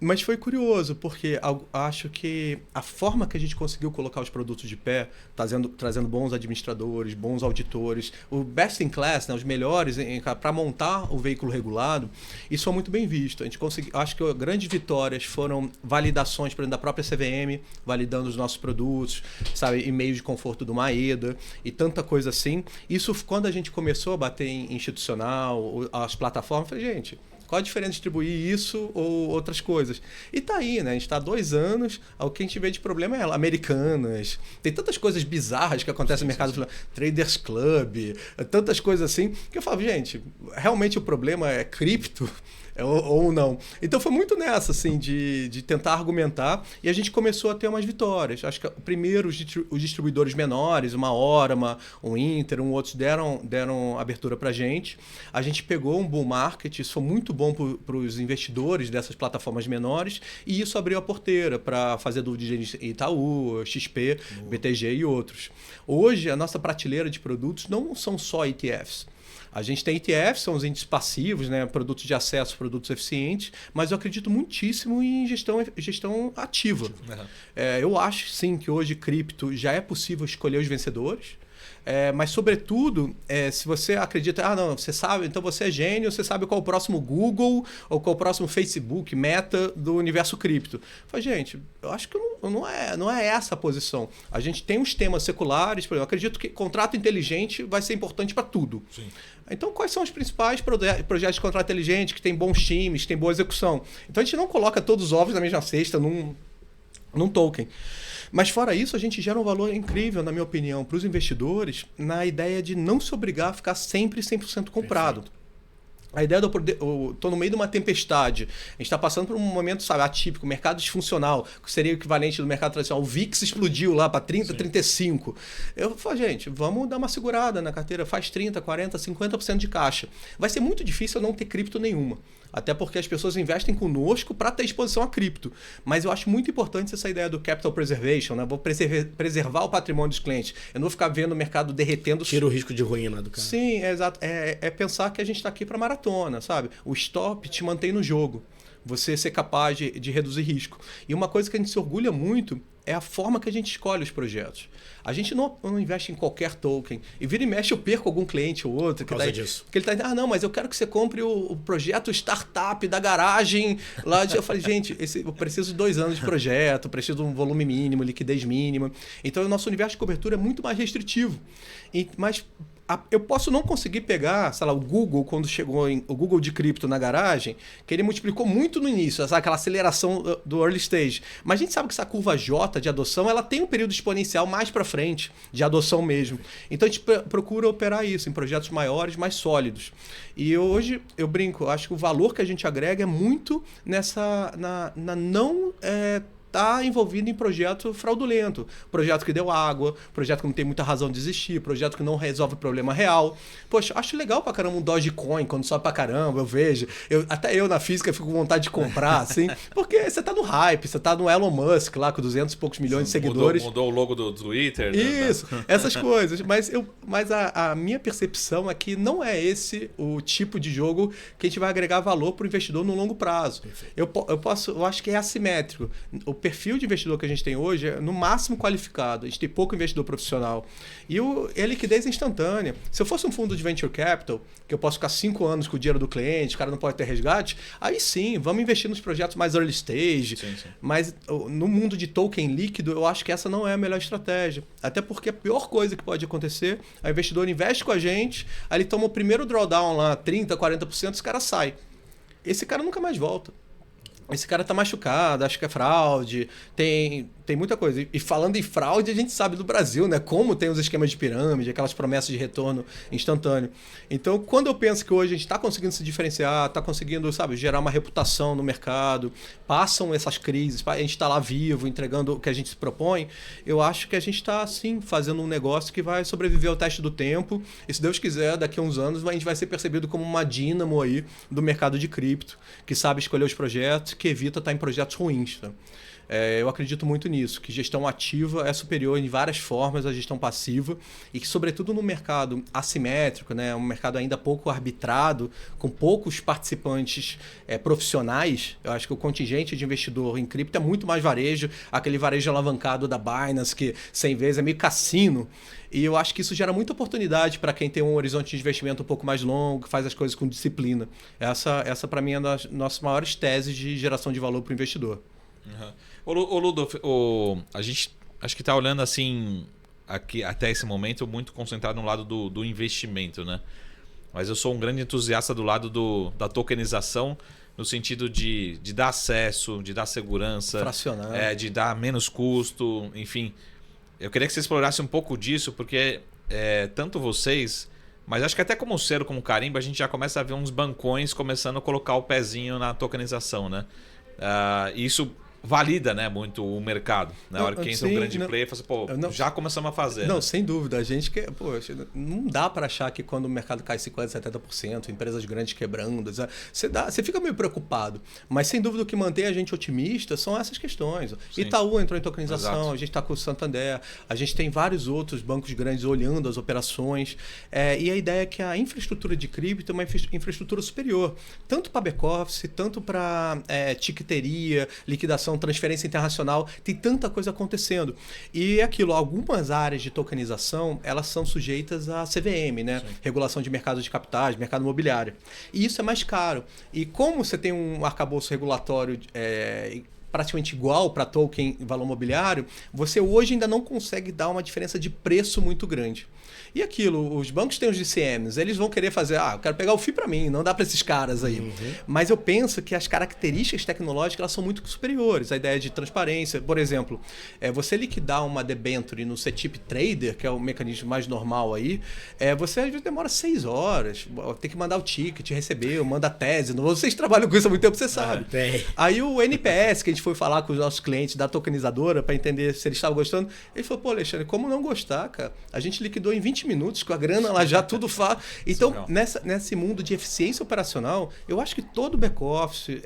Mas foi curioso, porque acho que a forma que a gente conseguiu colocar os produtos de pé, trazendo bons administradores, bons auditores, o best in class, né, os melhores para montar o veículo regulado, isso é muito bem visto. A gente acho que grandes vitórias foram validações, por exemplo, da própria CVM, validando os nossos produtos, sabe, e-mails de conforto do Maeda e tanta coisa assim. Isso, quando a gente começou a bater em institucional, as plataformas, eu falei, gente, qual a diferença de distribuir isso ou outras coisas? E tá aí, né? A gente está há 2 anos, o que a gente vê de problema é Americanas. Tem tantas coisas bizarras que acontecem no mercado, Traders Club, tantas coisas assim, que eu falo, gente, realmente o problema é cripto? Ou não. Então foi muito nessa, assim, de tentar argumentar, e a gente começou a ter umas vitórias. Acho que primeiro os distribuidores menores, uma Orama, um Inter, outros deram abertura pra gente. A gente pegou um bull market, isso foi muito bom para os investidores dessas plataformas menores, e isso abriu a porteira para fazer due diligence em Itaú, XP, BTG e outros. Hoje, a nossa prateleira de produtos não são só ETFs. A gente tem ETFs, são os índices passivos, né? Produtos de acesso, produtos eficientes, mas eu acredito muitíssimo em gestão ativa. Uhum. Eu acho, sim, que hoje cripto já é possível escolher os vencedores. Mas, sobretudo, se você acredita, não, você sabe, então você é gênio, você sabe qual é o próximo Google ou qual é o próximo Facebook, Meta do universo cripto. Fala, gente, eu acho que não é essa a posição. A gente tem os temas seculares, por exemplo, eu acredito que contrato inteligente vai ser importante para tudo. Sim. Então, quais são os principais projetos de contrato inteligente que tem bons times, que tem boa execução? Então, a gente não coloca todos os ovos na mesma cesta num token. Mas fora isso, a gente gera um valor incrível, na minha opinião, para os investidores, na ideia de não se obrigar a ficar sempre 100% comprado. Perfeito. A ideia de eu estou no meio de uma tempestade, a gente está passando por um momento, sabe, atípico, mercado disfuncional, que seria o equivalente do mercado tradicional. O VIX explodiu lá para 30, sim, 35. Eu falo, gente, vamos dar uma segurada na carteira, faz 30, 40, 50% de caixa. Vai ser muito difícil eu não ter cripto nenhuma. Até porque as pessoas investem conosco para ter exposição a cripto. Mas eu acho muito importante essa ideia do capital preservation, né? Vou preservar o patrimônio dos clientes. Eu não vou ficar vendo o mercado derretendo. Tira o risco de ruína do cara. Sim, exato. É pensar que a gente está aqui para maratona, sabe? O stop te mantém no jogo. Você ser capaz de reduzir risco. E uma coisa que a gente se orgulha muito é a forma que a gente escolhe os projetos. A gente não investe em qualquer token. E vira e mexe, eu perco algum cliente ou outro. Por causa disso. Porque ele está não, mas eu quero que você compre o projeto startup da garagem. Lá eu falei, gente, eu preciso de 2 anos de projeto, preciso de um volume mínimo, liquidez mínima. Então, o nosso universo de cobertura é muito mais restritivo. Mas eu posso não conseguir pegar, sei lá, o Google, quando chegou o Google de cripto na garagem, que ele multiplicou muito no início, sabe, aquela aceleração do early stage. Mas a gente sabe que essa curva J de adoção, ela tem um período exponencial mais para frente, de adoção mesmo. Então a gente procura operar isso em projetos maiores, mais sólidos. E hoje, eu brinco, acho que o valor que a gente agrega é muito na não está envolvido em projeto fraudulento, projeto que deu água, projeto que não tem muita razão de existir, projeto que não resolve problema real. Poxa, acho legal pra caramba um Dogecoin, quando sobe pra caramba, eu vejo. Até eu na física fico com vontade de comprar, assim, porque você tá no hype, você tá no Elon Musk lá com 200 e poucos milhões de seguidores. Mudou o logo do Twitter. Isso, essas coisas. Mas a minha percepção é que não é esse o tipo de jogo que a gente vai agregar valor pro investidor no longo prazo. Eu acho que é assimétrico. O perfil de investidor que a gente tem hoje é no máximo qualificado. A gente tem pouco investidor profissional. E a liquidez é instantânea. Se eu fosse um fundo de venture capital, que eu posso ficar 5 anos com o dinheiro do cliente, o cara não pode ter resgate, aí sim, vamos investir nos projetos mais early stage. Sim. Mas no mundo de token líquido, eu acho que essa não é a melhor estratégia. Até porque a pior coisa que pode acontecer, o investidor investe com a gente, aí ele toma o primeiro drawdown lá, 30%, 40%, esse cara sai. Esse cara nunca mais volta. Esse cara tá machucado, acho que é fraude, tem tem muita coisa. E falando em fraude, a gente sabe do Brasil, né? Como tem os esquemas de pirâmide, aquelas promessas de retorno instantâneo. Então, quando eu penso que hoje a gente está conseguindo se diferenciar, está conseguindo, sabe, gerar uma reputação no mercado, passam essas crises, a gente está lá vivo, entregando o que a gente se propõe, eu acho que a gente está, sim, fazendo um negócio que vai sobreviver ao teste do tempo. E se Deus quiser, daqui a uns anos, a gente vai ser percebido como uma dínamo aí do mercado de cripto, que sabe escolher os projetos, que evita estar em projetos ruins, tá? Eu acredito muito nisso, que gestão ativa é superior em várias formas à gestão passiva e que, sobretudo no mercado assimétrico, né, um mercado ainda pouco arbitrado, com poucos participantes profissionais, eu acho que o contingente de investidor em cripto é muito mais varejo, aquele varejo alavancado da Binance, que 100 vezes é meio cassino. E eu acho que isso gera muita oportunidade para quem tem um horizonte de investimento um pouco mais longo, que faz as coisas com disciplina. Essa para mim, é uma das nossas maiores teses de geração de valor para o investidor. Uhum. Ô Ludo, a gente acho que está olhando assim, aqui, até esse momento, muito concentrado no lado do investimento, né? Mas eu sou um grande entusiasta do lado da tokenização, no sentido de dar acesso, de dar segurança, fracionar, de dar menos custo, enfim. Eu queria que você explorasse um pouco disso, porque tanto vocês, mas acho que até como o Cero, como o Carimba, a gente já começa a ver uns bancões começando a colocar o pezinho na tokenização, né? Isso valida, né, muito o mercado. Na hora que entra um grande player, fala assim, já começamos a fazer. Não, né? Sem dúvida. A gente que, não dá para achar que quando o mercado cai 50%, 70%, empresas grandes quebrando, você fica meio preocupado. Mas sem dúvida o que mantém a gente otimista são essas questões. Sim. Itaú entrou em tokenização, exato. A gente está com o Santander, a gente tem vários outros bancos grandes olhando as operações. E a ideia é que a infraestrutura de cripto é uma infraestrutura superior, tanto para back-office, tanto para tiqueteria, liquidação, transferência internacional, tem tanta coisa acontecendo. E aquilo, algumas áreas de tokenização, elas são sujeitas à CVM, né? Sim. Regulação de mercado de capitais, mercado imobiliário. E isso é mais caro. E como você tem um arcabouço regulatório praticamente igual para token e valor mobiliário, você hoje ainda não consegue dar uma diferença de preço muito grande. E aquilo, os bancos têm os DCMs, eles vão querer fazer, eu quero pegar o FII para mim, não dá para esses caras aí. Uhum. Mas eu penso que as características tecnológicas elas são muito superiores. A ideia de transparência, por exemplo, você liquidar uma debenture no CETIP Trader, que é o mecanismo mais normal aí, você às vezes demora 6 horas, tem que mandar o ticket, receber, manda a tese. Vocês trabalham com isso há muito tempo, você sabe. Aí o NPS, que a gente foi falar com os nossos clientes da tokenizadora para entender se eles estavam gostando, ele falou, Alexandre, como não gostar, cara? A gente liquidou em 20 minutos, com a grana lá já tudo faz. Então, nesse mundo de eficiência operacional, eu acho que todo back-office,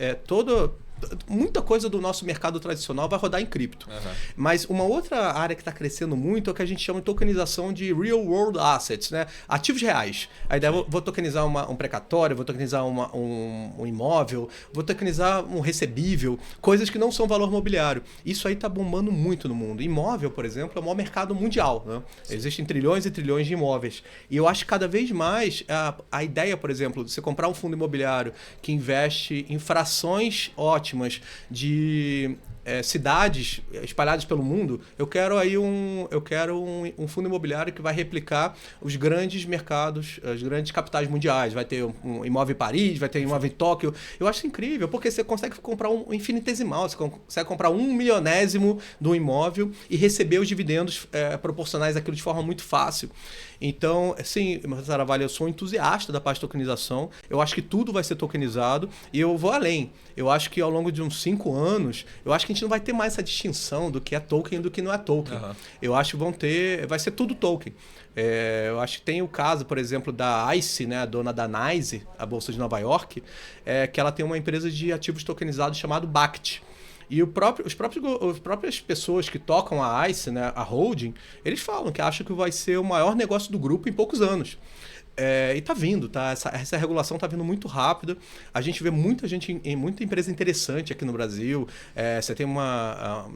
muita coisa do nosso mercado tradicional vai rodar em cripto. Uhum. Mas uma outra área que está crescendo muito é o que a gente chama de tokenização de real world assets, né? Ativos reais. A ideia é vou tokenizar um precatório, vou tokenizar um imóvel, vou tokenizar um recebível, coisas que não são valor mobiliário. Isso aí está bombando muito no mundo. Imóvel, por exemplo, é o maior mercado mundial, né? Existem trilhões e trilhões de imóveis. E eu acho que cada vez mais a ideia, por exemplo, de você comprar um fundo imobiliário que investe em frações ótimas de cidades espalhadas pelo mundo, eu quero um fundo imobiliário que vai replicar os grandes mercados, as grandes capitais mundiais. Vai ter um imóvel em Paris, vai ter um imóvel em Tóquio. Eu acho incrível, porque você consegue comprar um infinitesimal, você consegue comprar 1/1000º do imóvel e receber os dividendos proporcionais àquilo de forma muito fácil. Então, sim, Saravalho, eu sou entusiasta da parte de tokenização. Eu acho que tudo vai ser tokenizado e eu vou além. Eu acho que ao longo de uns 5 anos, eu acho que a gente não vai ter mais essa distinção do que é token e do que não é token. Uhum. Eu acho que vai ser tudo token. Eu acho que tem o caso, por exemplo, da ICE, né, a dona da NYSE, a Bolsa de Nova York, que ela tem uma empresa de ativos tokenizados chamado BACT. E as próprias pessoas que tocam a ICE, né, a holding, eles falam que acham que vai ser o maior negócio do grupo em poucos anos. E tá vindo, tá? Essa regulação tá vindo muito rápida. A gente vê muita empresa interessante aqui no Brasil. Você tem uma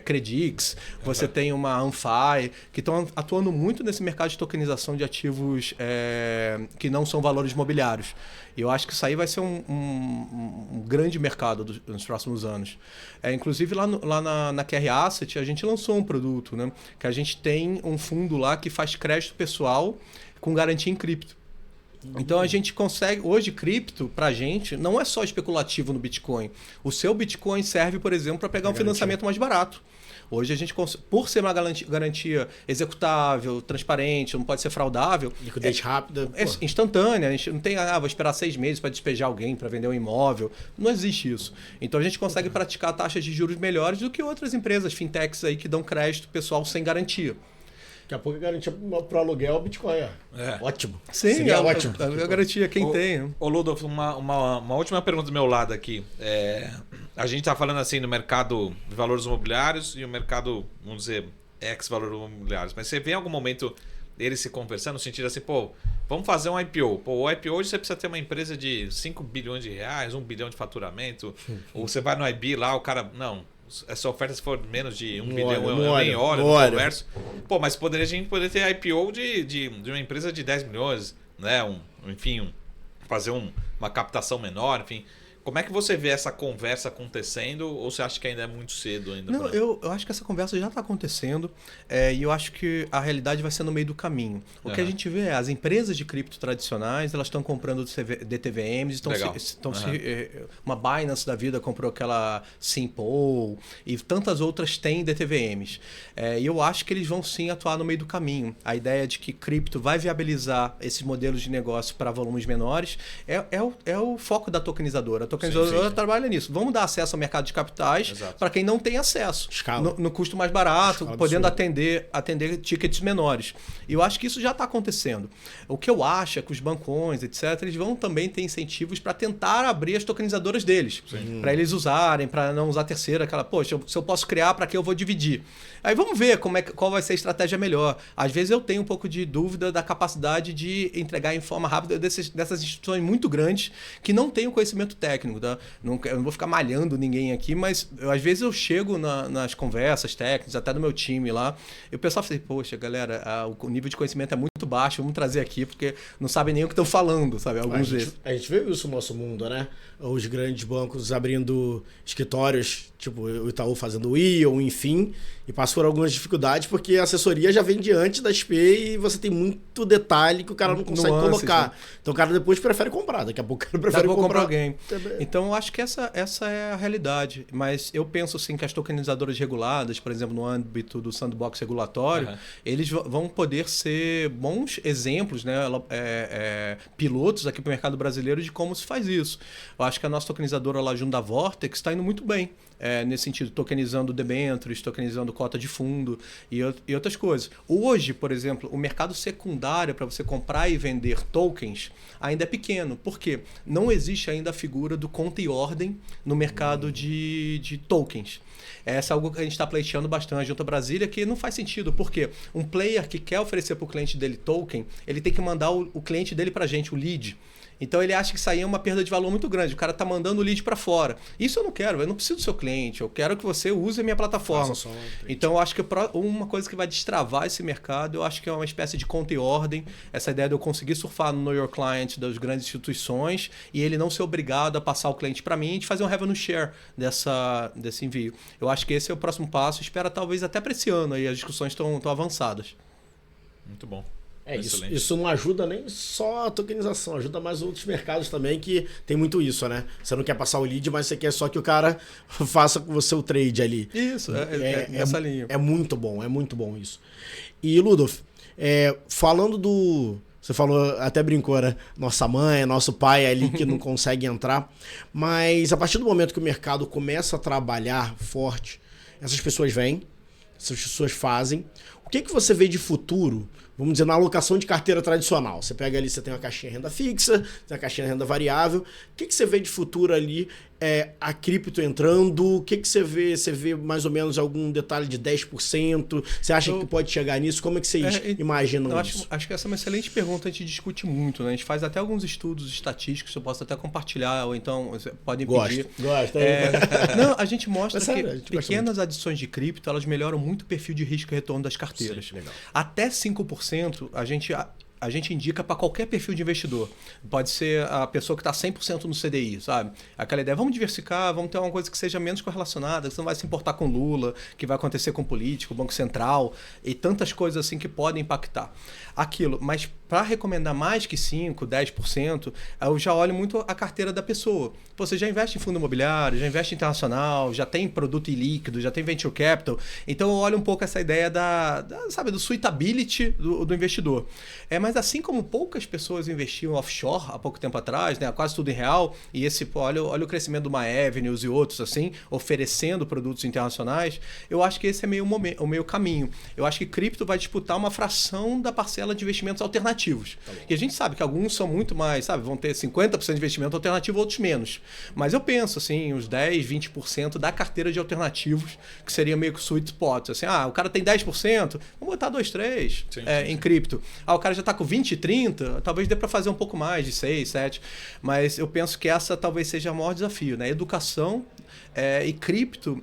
Credix, você tem uma Anfi, que estão atuando muito nesse mercado de tokenização de ativos que não são valores mobiliários. E eu acho que isso aí vai ser um grande mercado nos próximos anos. Inclusive, lá na QR Asset, a gente lançou um produto, né? Que a gente tem um fundo lá que faz crédito pessoal com garantia em cripto. Então a gente consegue, hoje cripto pra gente não é só especulativo no Bitcoin. O seu Bitcoin serve, por exemplo, para pegar um financiamento mais barato. Hoje a gente, por ser uma garantia executável, transparente, não pode ser fraudável. Liquidez rápida. É instantânea. A gente não tem, vou esperar 6 meses para despejar alguém, para vender um imóvel. Não existe isso. Então a gente consegue praticar taxas de juros melhores do que outras empresas, fintechs aí que dão crédito pessoal sem garantia. Daqui a pouco a garantia pro aluguel é o Bitcoin. Ótimo. Sim, seria ótimo. A garantia, quem tem. Ô Ludolf, uma última pergunta do meu lado aqui. A gente está falando assim no mercado de valores imobiliários e o mercado, vamos dizer, ex-valores imobiliários. Mas você vê em algum momento eles se conversando no sentido assim, pô, vamos fazer um IPO. Pô, o IPO hoje você precisa ter uma empresa de 5 bilhões de reais, 1 bilhão de faturamento. Ou você vai no IB lá, o cara... Não, essa oferta se for menos de 1 bilhão, eu nem olho, não converso. Pô, mas a gente poderia ter IPO de uma empresa de 10 milhões, né? Fazer uma captação menor, enfim... Como é que você vê essa conversa acontecendo ou você acha que ainda é muito cedo? Não, eu acho que essa conversa já está acontecendo e eu acho que a realidade vai ser no meio do caminho. O que a gente vê é as empresas de cripto tradicionais, elas estão comprando DTVMs, uma Binance da vida comprou aquela Simple e tantas outras têm DTVMs. E eu acho que eles vão sim atuar no meio do caminho. A ideia de que cripto vai viabilizar esses modelos de negócio para volumes menores é o foco da tokenizadora. A tokenizadora trabalha nisso. Vamos dar acesso ao mercado de capitais para quem não tem acesso. No custo mais barato, podendo atender tickets menores. E eu acho que isso já está acontecendo. O que eu acho é que os bancões, etc., eles vão também ter incentivos para tentar abrir as tokenizadoras deles. Para eles usarem, para não usar a terceira. Poxa, se eu posso criar, para que eu vou dividir? Aí vamos ver qual vai ser a estratégia melhor. Às vezes eu tenho um pouco de dúvida da capacidade de entregar em forma rápida dessas instituições muito grandes que não têm o conhecimento técnico. Tá? Eu não vou ficar malhando ninguém aqui, mas às vezes eu chego nas conversas técnicas, até do meu time lá, e o pessoal fala assim, poxa, galera, o nível de conhecimento é muito baixo, vamos trazer aqui, porque não sabem nem o que estão falando, sabe? Alguns vezes. A gente vê isso no nosso mundo, né? Os grandes bancos abrindo escritórios, tipo o Itaú fazendo o ou enfim, e passou por algumas dificuldades, porque a assessoria já vem diante da XP e você tem muito detalhe que o cara não consegue colocar. Né? Então o cara depois prefere comprar, daqui a pouco o cara prefere comprar alguém. Então eu acho que essa é a realidade, mas eu penso assim que as tokenizadoras reguladas, por exemplo, no âmbito do sandbox regulatório, eles vão poder ser bons exemplos, né, pilotos aqui para o mercado brasileiro de como se faz isso. Eu acho que a nossa tokenizadora lá junto da Vortex está indo muito bem. Nesse sentido, tokenizando debêntures, tokenizando cota de fundo e outras coisas. Hoje, por exemplo, o mercado secundário para você comprar e vender tokens ainda é pequeno. Por quê? Não existe ainda a figura do conta e ordem no mercado de tokens. Essa é algo que a gente está pleiteando bastante junto à Brasília, que não faz sentido. Por quê? Um player que quer oferecer para o cliente dele token, ele tem que mandar o cliente dele para a gente, o lead. Então ele acha que isso aí é uma perda de valor muito grande. O cara está mandando o lead para fora. Isso eu não quero, eu não preciso do seu cliente, eu quero que você use a minha plataforma. Então eu acho que uma coisa que vai destravar esse mercado, eu acho que é uma espécie de conta e ordem. Essa ideia de eu conseguir surfar no Know Your Client das grandes instituições e ele não ser obrigado a passar o cliente para mim e de fazer um revenue share desse envio. Eu acho que esse é o próximo passo. Espera talvez até para esse ano aí, as discussões estão avançadas. Muito bom. Isso não ajuda nem só a tokenização, ajuda mais outros mercados também que tem muito isso, né? Você não quer passar o lead, mas você quer só que o cara faça com você o trade ali. Isso, nessa linha. É muito bom isso. E, Ludolf, falando do... Você falou, até brincou, né? Nossa mãe, nosso pai ali que não consegue entrar. Mas a partir do momento que o mercado começa a trabalhar forte, essas pessoas vêm, essas pessoas fazem. O que você vê de futuro, vamos dizer, na alocação de carteira tradicional? Você pega ali, você tem uma caixinha renda fixa, tem a caixinha renda variável. O que você vê de futuro ali, a cripto entrando? O que você vê? Você vê mais ou menos algum detalhe de 10%? Você acha que pode chegar nisso? Como é que vocês imaginam isso? Acho que essa é uma excelente pergunta, a gente discute muito, né? A gente faz até alguns estudos estatísticos, eu posso até compartilhar, ou então podem pedir. Gosto. Não, a gente mostra que pequenas adições de cripto, elas melhoram muito o perfil de risco e retorno das carteiras. Sim, legal. Até 5% a gente indica para qualquer perfil de investidor. Pode ser a pessoa que está 100% no CDI, sabe? Aquela ideia, vamos diversificar, vamos ter uma coisa que seja menos correlacionada, que você não vai se importar com Lula, que vai acontecer com político, Banco Central, e tantas coisas assim que podem impactar. Aquilo, mas para recomendar mais que 5%, 10%, eu já olho muito a carteira da pessoa. Você já investe em fundo imobiliário, já investe em internacional, já tem produto ilíquido, já tem venture capital. Então eu olho um pouco essa ideia do suitability do investidor. Mas assim como poucas pessoas investiam offshore há pouco tempo atrás, né, quase tudo em real, e olha o crescimento do Maevenues e outros assim, oferecendo produtos internacionais, eu acho que esse é o meio caminho. Eu acho que cripto vai disputar uma fração da parcela de investimentos alternativos. E a gente sabe que alguns são muito mais, vão ter 50% de investimento alternativo, outros menos. Mas eu penso, assim, uns 10%, 20% da carteira de alternativos, que seria meio que sweet spot. Assim, o cara tem 10%, vamos botar 2, 3 em cripto. O cara já está com 20, 30, talvez dê para fazer um pouco mais, de 6, 7. Mas eu penso que essa talvez seja o maior desafio, né? Educação e cripto.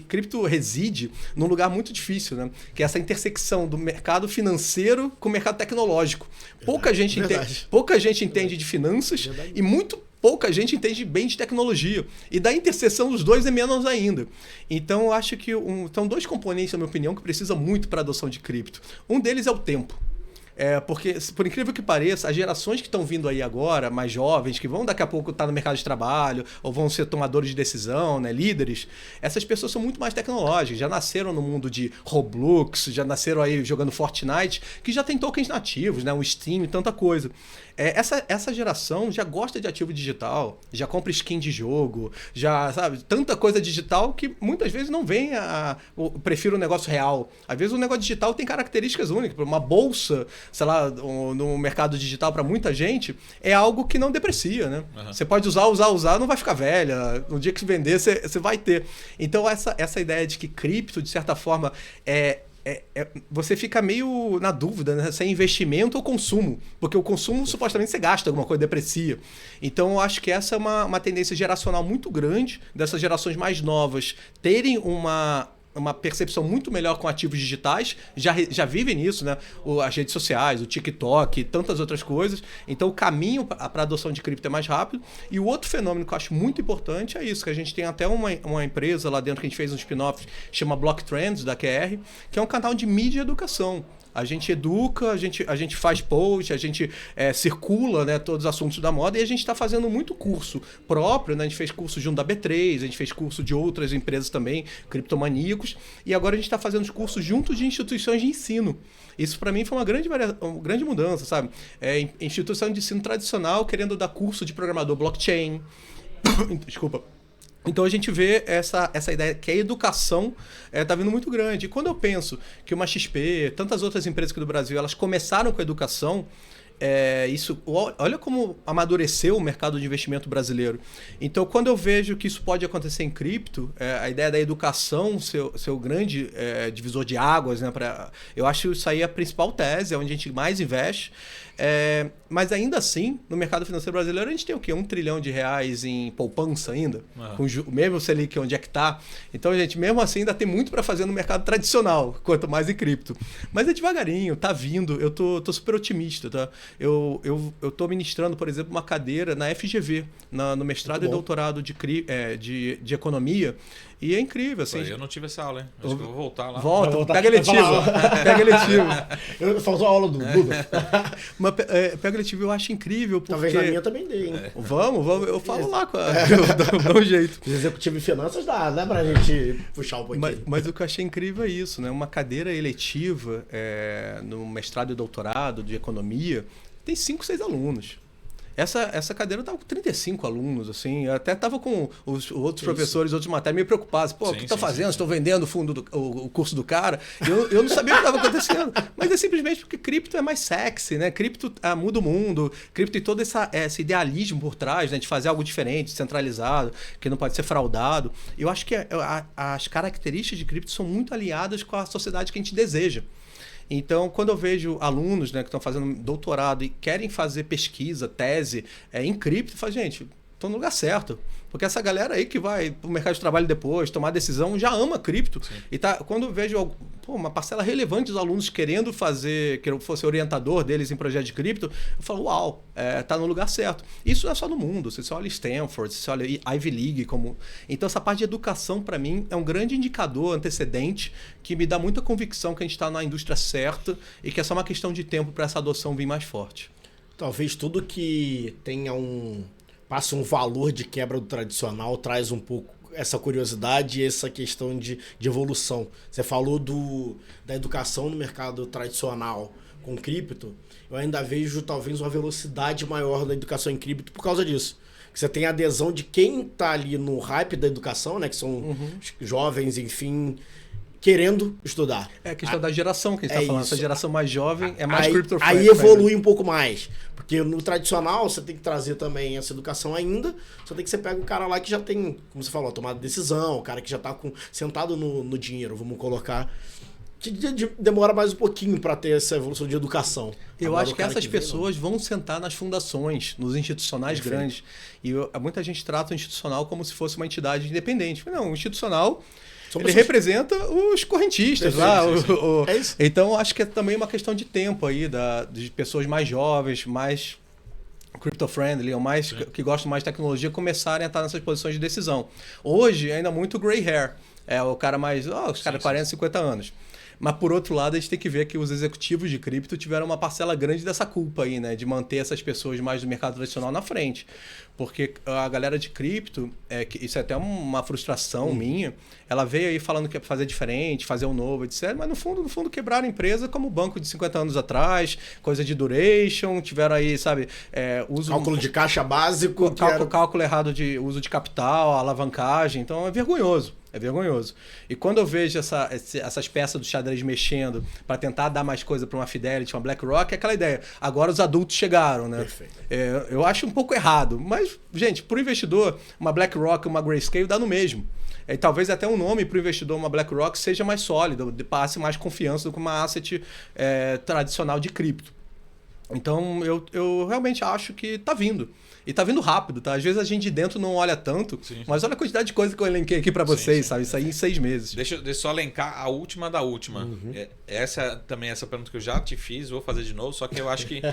Cripto reside num lugar muito difícil, né? Que é essa intersecção do mercado financeiro com o mercado tecnológico. Pouca gente entende de finanças e pouca gente entende bem de tecnologia. E da interseção dos dois é menos ainda. Então, eu acho que são 2 componentes, na minha opinião, que precisam muito para a adoção de cripto. Um deles é o tempo. Porque, por incrível que pareça, as gerações que estão vindo aí agora, mais jovens, que vão daqui a pouco estar no mercado de trabalho, ou vão ser tomadores de decisão, né, líderes, essas pessoas são muito mais tecnológicas, já nasceram no mundo de Roblox, já nasceram aí jogando Fortnite, que já tem tokens nativos, né, um Steam e tanta coisa. Essa geração já gosta de ativo digital, já compra skin de jogo, já sabe, tanta coisa digital que muitas vezes não vem prefiro o negócio real. Às vezes o negócio digital tem características únicas. Uma bolsa, sei lá, no mercado digital para muita gente, é algo que não deprecia, né? Uhum. Você pode usar, não vai ficar velha. No dia que vender, você vai ter. Então essa ideia de que cripto, de certa forma, você fica meio na dúvida, né? Se é investimento ou consumo. Porque o consumo, supostamente, você gasta alguma coisa, deprecia. Então, eu acho que essa é uma tendência geracional muito grande dessas gerações mais novas terem uma percepção muito melhor com ativos digitais, já vivem nisso, né? As redes sociais, o TikTok, tantas outras coisas. Então, o caminho para a adoção de cripto é mais rápido. E o outro fenômeno que eu acho muito importante é isso, que a gente tem até uma empresa lá dentro que a gente fez um spin-off, chama Block Trends, da QR, que é um canal de mídia e educação. A gente educa, a gente faz post, a gente circula, né, todos os assuntos da moda, e a gente está fazendo muito curso próprio, né? A gente fez curso junto da B3, a gente fez curso de outras empresas também, criptomaníacos, e agora a gente está fazendo os cursos junto de instituições de ensino. Isso para mim foi uma grande mudança, sabe? Instituição de ensino tradicional querendo dar curso de programador blockchain. Desculpa. Então a gente vê essa ideia que a educação está vindo muito grande. E quando eu penso que uma XP, tantas outras empresas aqui do Brasil, elas começaram com a educação, olha como amadureceu o mercado de investimento brasileiro. Então, quando eu vejo que isso pode acontecer em cripto, a ideia da educação ser o grande divisor de águas, né, eu acho isso aí a principal tese, é onde a gente mais investe. Mas ainda assim, no mercado financeiro brasileiro, a gente tem o quê? R$1 trilhão em poupança ainda? Com mesmo o Selic, onde é que está? Então, gente, mesmo assim, ainda tem muito para fazer no mercado tradicional, quanto mais em cripto. Mas é devagarinho, tá vindo. Eu tô super otimista, tá? Eu tô ministrando, por exemplo, uma cadeira na FGV, no mestrado e doutorado de economia. E é incrível, assim. Eu não tive essa aula, hein? Acho que eu vou voltar lá. Volta, pega eletivo. Pega eletivo. Faltou a aula do Google. Mas pega eletivo, eu acho incrível, porque... Talvez na minha também dê, hein? Vamos, eu falo lá. Dá um jeito. Executivo e finanças dá pra gente puxar um pouquinho. Mas o que eu achei incrível é isso, né? Uma cadeira eletiva no mestrado e doutorado de economia tem 5, 6 alunos. Essa cadeira estava com 35 alunos, assim. Eu até estava com os outros professores, outros matérias, meio preocupados. Pô, o que estão fazendo? Estou vendendo o curso do cara. Eu não sabia o que estava acontecendo. Mas é simplesmente porque cripto é mais sexy, né? Cripto muda o mundo. Cripto tem todo esse idealismo por trás, né? De fazer algo diferente, centralizado, que não pode ser fraudado. Eu acho que as características de cripto são muito alinhadas com a sociedade que a gente deseja. Então, quando eu vejo alunos, né, que estão fazendo doutorado e querem fazer pesquisa, tese em cripto, eu falo, gente, estão no lugar certo. Porque essa galera aí que vai pro mercado de trabalho depois, tomar decisão, já ama cripto. Sim. E quando eu vejo uma parcela relevante dos alunos querendo fazer, que eu fosse orientador deles em projeto de cripto, eu falo, uau, tá no lugar certo. Isso não é só no mundo. Você olha Stanford, você olha Ivy League. Então essa parte de educação, para mim, é um grande indicador antecedente que me dá muita convicção que a gente está na indústria certa e que é só uma questão de tempo para essa adoção vir mais forte. Talvez tudo que tenha passa um valor de quebra do tradicional, traz um pouco essa curiosidade e essa questão de evolução. Você falou da educação no mercado tradicional com cripto, eu ainda vejo talvez uma velocidade maior da educação em cripto por causa disso. Você tem a adesão de quem está ali no hype da educação, né, que são jovens, enfim, querendo estudar. É a questão da geração que a gente está falando. Essa geração mais jovem é mais crypto-friendly. Aí evolui um pouco mais. Porque no tradicional você tem que trazer também essa educação ainda, só tem que você pega um cara lá que já tem, como você falou, tomada de decisão, o cara que já está sentado no dinheiro, vamos colocar, que demora mais um pouquinho para ter essa evolução de educação. Eu acho que essas pessoas vão sentar nas fundações, nos institucionais grandes. E muita gente trata o institucional como se fosse uma entidade independente. Não, o institucional... Ele representa os correntistas lá. É isso. Então, acho que é também uma questão de tempo aí, de pessoas mais jovens, mais crypto-friendly, ou mais que gostam mais de tecnologia, começarem a estar nessas posições de decisão. Hoje, ainda muito grey hair. É o cara mais... os caras 40, 50 anos. Mas, por outro lado, a gente tem que ver que os executivos de cripto tiveram uma parcela grande dessa culpa aí, né? De manter essas pessoas mais do mercado tradicional na frente. Porque a galera de cripto, isso é até uma frustração minha, ela veio aí falando que ia fazer diferente, fazer um novo, etc. Mas, no fundo, quebraram a empresa como o banco de 50 anos atrás, coisa de duration, tiveram aí, sabe... cálculo de caixa básico. Cálculo errado de uso de capital, alavancagem. Então, é vergonhoso. É vergonhoso. E quando eu vejo essas peças do xadrez mexendo para tentar dar mais coisa para uma Fidelity, uma BlackRock, é aquela ideia. Agora os adultos chegaram, né? Perfeito. Eu acho um pouco errado. Mas, gente, para o investidor, uma BlackRock, uma Grayscale dá no mesmo. E talvez até um nome para o investidor, uma BlackRock, seja mais sólido, passe mais confiança do que uma asset tradicional de cripto. Então, eu realmente acho que está vindo. E tá vindo rápido, tá? Às vezes a gente de dentro não olha tanto, mas olha a quantidade de coisa que eu elenquei aqui para vocês, sabe? Isso aí em 6 meses. Deixa eu só elencar a última da última. Essa pergunta que eu já te fiz, vou fazer de novo, só que eu acho que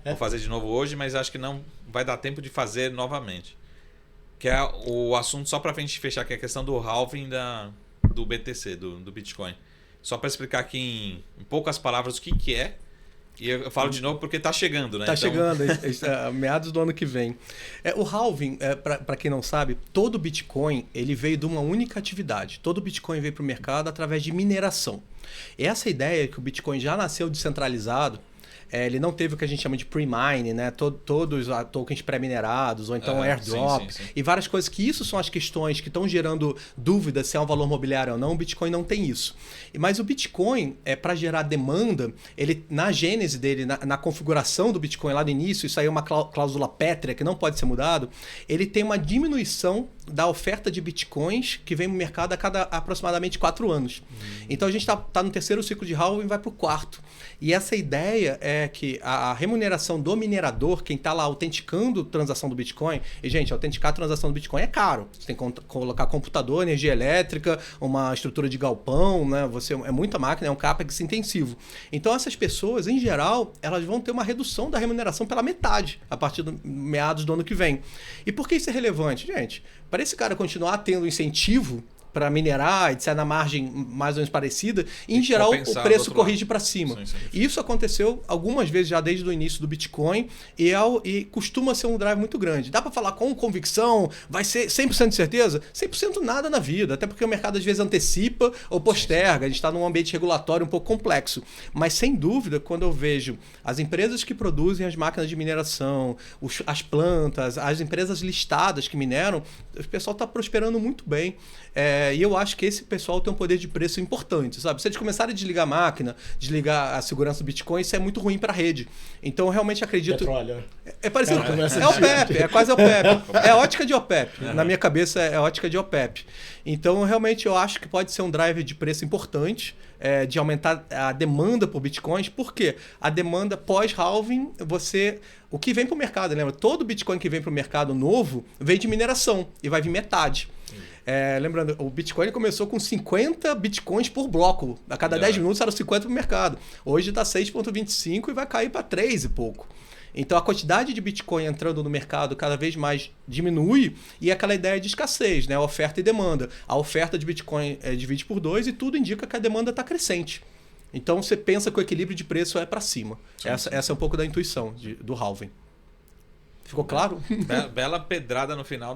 vou fazer de novo hoje, mas acho que não vai dar tempo de fazer novamente. Que é o assunto, só pra gente fechar, que é a questão do halving do BTC, do Bitcoin. Só para explicar aqui em poucas palavras o que é. E eu falo de novo porque tá chegando, né? Tá chegando, meados do ano que vem. O halving, para quem não sabe, todo Bitcoin ele veio de uma única atividade. Todo Bitcoin veio para o mercado através de mineração. Essa ideia que o Bitcoin já nasceu descentralizado, ele não teve o que a gente chama de pre-mine, né? Todos os tokens pré-minerados, ou então airdrop, sim. E várias coisas que isso são as questões que estão gerando dúvida se é um valor mobiliário ou não. O Bitcoin não tem isso. Mas o Bitcoin, para gerar demanda, ele, na gênese dele, na configuração do Bitcoin lá no início, isso aí é uma cláusula pétrea que não pode ser mudado, ele tem uma diminuição da oferta de Bitcoins que vem no mercado a cada aproximadamente 4 anos. Então a gente está no terceiro ciclo de halving e vai para o quarto. E essa ideia é que a remuneração do minerador, quem está lá autenticando a transação do Bitcoin, e gente, autenticar a transação do Bitcoin é caro. Você tem que colocar computador, energia elétrica, uma estrutura de galpão, né? É muita máquina, é um CAPEX intensivo. Então essas pessoas, em geral, elas vão ter uma redução da remuneração pela metade a partir do meados do ano que vem. E por que isso é relevante? Gente, para esse cara continuar tendo incentivo para minerar e de ser na margem mais ou menos parecida, em geral o preço corrige para cima. Sim. Isso aconteceu algumas vezes já desde o início do Bitcoin e costuma ser um drive muito grande. Dá para falar com convicção, vai ser 100% de certeza? 100% nada na vida, até porque o mercado às vezes antecipa ou posterga, a gente está num ambiente regulatório um pouco complexo. Mas sem dúvida, quando eu vejo as empresas que produzem as máquinas de mineração, as plantas, as empresas listadas que mineram, o pessoal está prosperando muito bem. E eu acho que esse pessoal tem um poder de preço importante, sabe? Se eles começarem a desligar a máquina, desligar a segurança do Bitcoin, isso é muito ruim para a rede. Então, eu realmente acredito... Petróleo. É parecido. É OPEP, é quase OPEP. É a ótica de OPEP. Na minha cabeça, é a ótica de OPEP. Então, realmente, eu acho que pode ser um driver de preço importante, de aumentar a demanda por Bitcoins. Por quê? A demanda pós-halving, o que vem para o mercado, lembra? Todo Bitcoin que vem para o mercado novo vem de mineração e vai vir metade. Lembrando, o Bitcoin começou com 50 Bitcoins por bloco. A cada 10 minutos eram 50 para o mercado. Hoje está 6,25 e vai cair para 3 e pouco. Então a quantidade de Bitcoin entrando no mercado cada vez mais diminui e aquela ideia de escassez, né? Oferta e demanda. A oferta de Bitcoin divide por 2 e tudo indica que a demanda está crescente. Então você pensa que o equilíbrio de preço é para cima. Essa é um pouco da intuição do halving. Ficou claro? Bela pedrada no final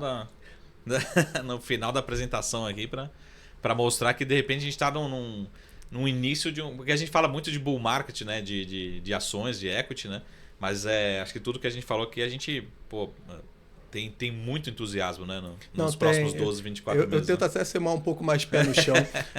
no final da apresentação aqui para mostrar que de repente a gente está num início de porque a gente fala muito de bull market, né? De ações, de equity, né? Mas acho que tudo que a gente falou aqui, a gente tem muito entusiasmo, né? Nos próximos 12, 24 meses. Eu tento até ser um pouco mais pé no chão,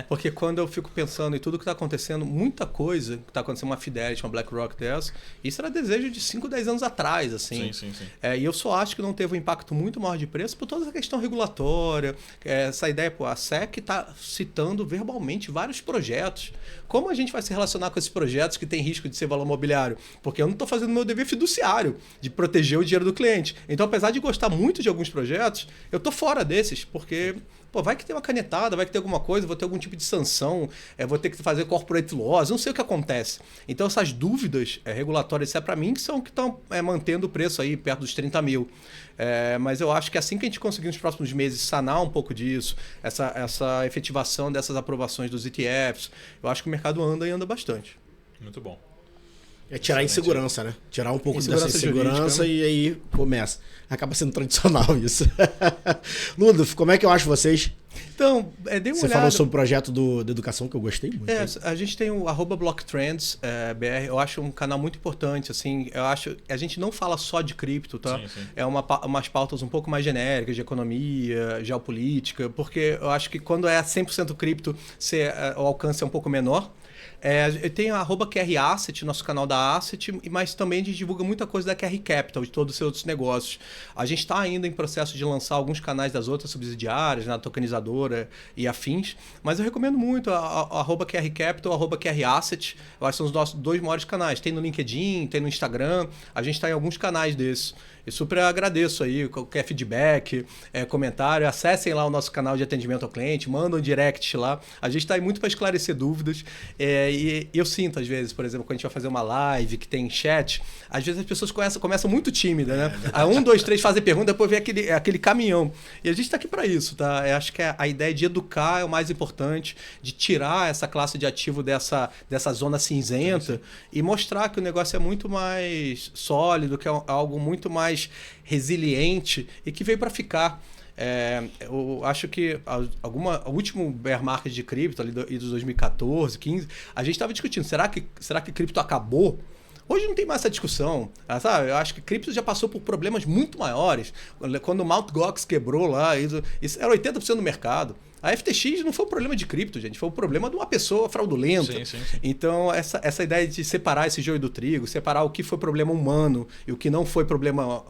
porque quando eu fico pensando em tudo que está acontecendo, muita coisa que está acontecendo, uma Fidelity, uma BlackRock dessa, isso era desejo de 5, 10 anos atrás, assim. Sim. E eu só acho que não teve um impacto muito maior de preço por toda essa questão regulatória, essa ideia, a SEC está citando verbalmente vários projetos. Como a gente vai se relacionar com esses projetos que tem risco de ser valor mobiliário? Porque eu não estou fazendo meu dever fiduciário de proteger o dinheiro do cliente. Então, apesar de gostar muito de alguns projetos, eu tô fora desses, porque vai que tem uma canetada, vai que tem alguma coisa, vou ter algum tipo de sanção, vou ter que fazer corporate laws, não sei o que acontece. Então essas dúvidas regulatórias, isso para mim, que são que estão mantendo o preço aí perto dos 30 mil. Mas eu acho que assim que a gente conseguir nos próximos meses sanar um pouco disso, essa efetivação dessas aprovações dos ETFs, eu acho que o mercado anda e anda bastante. Muito bom. Tirar a insegurança, né? Tirar um pouco dessa insegurança e aí começa. Acaba sendo tradicional isso. Ludolf, como é que eu acho vocês? Então, dê uma olhada. Você falou sobre o projeto de educação que eu gostei muito. A gente tem o @BlockTrends BR, eu acho um canal muito importante, assim, eu acho, a gente não fala só de cripto, tá? Sim. É umas pautas um pouco mais genéricas, de economia, geopolítica, porque eu acho que quando é 100% cripto, o alcance é um pouco menor. Eu tenho a @QRAsset, nosso canal da Asset, mas também a gente divulga muita coisa da QR Capital, de todos os seus outros negócios. A gente está ainda em processo de lançar alguns canais das outras subsidiárias, na tokenizadora e afins, mas eu recomendo muito a QR Capital, a QRAsset, eu acho que são os nossos 2 maiores canais. Tem no LinkedIn, tem no Instagram, a gente está em alguns canais desses. E super agradeço aí qualquer feedback, comentário. Acessem lá o nosso canal de atendimento ao cliente, mandam um direct lá. A gente está aí muito para esclarecer dúvidas. E eu sinto, às vezes, por exemplo, quando a gente vai fazer uma live que tem chat, às vezes as pessoas começam muito tímidas, né? Aí 1, 2, 3 fazem pergunta, depois vem aquele caminhão. E a gente está aqui para isso, tá? Eu acho que a ideia de educar é o mais importante, de tirar essa classe de ativo dessa zona cinzenta e mostrar que o negócio é muito mais sólido, que é algo muito mais resiliente e que veio para ficar. Eu acho que o último bear market de cripto ali de 2014, 15, a gente estava discutindo, será que cripto acabou? Hoje não tem mais essa discussão, sabe? Eu acho que cripto já passou por problemas muito maiores. Quando o Mt. Gox quebrou lá, isso era 80% do mercado. A FTX não foi um problema de cripto, gente. Foi um problema de uma pessoa fraudulenta. Sim. Então, essa ideia de separar esse joio do trigo, separar o que foi problema humano e o que não foi problema,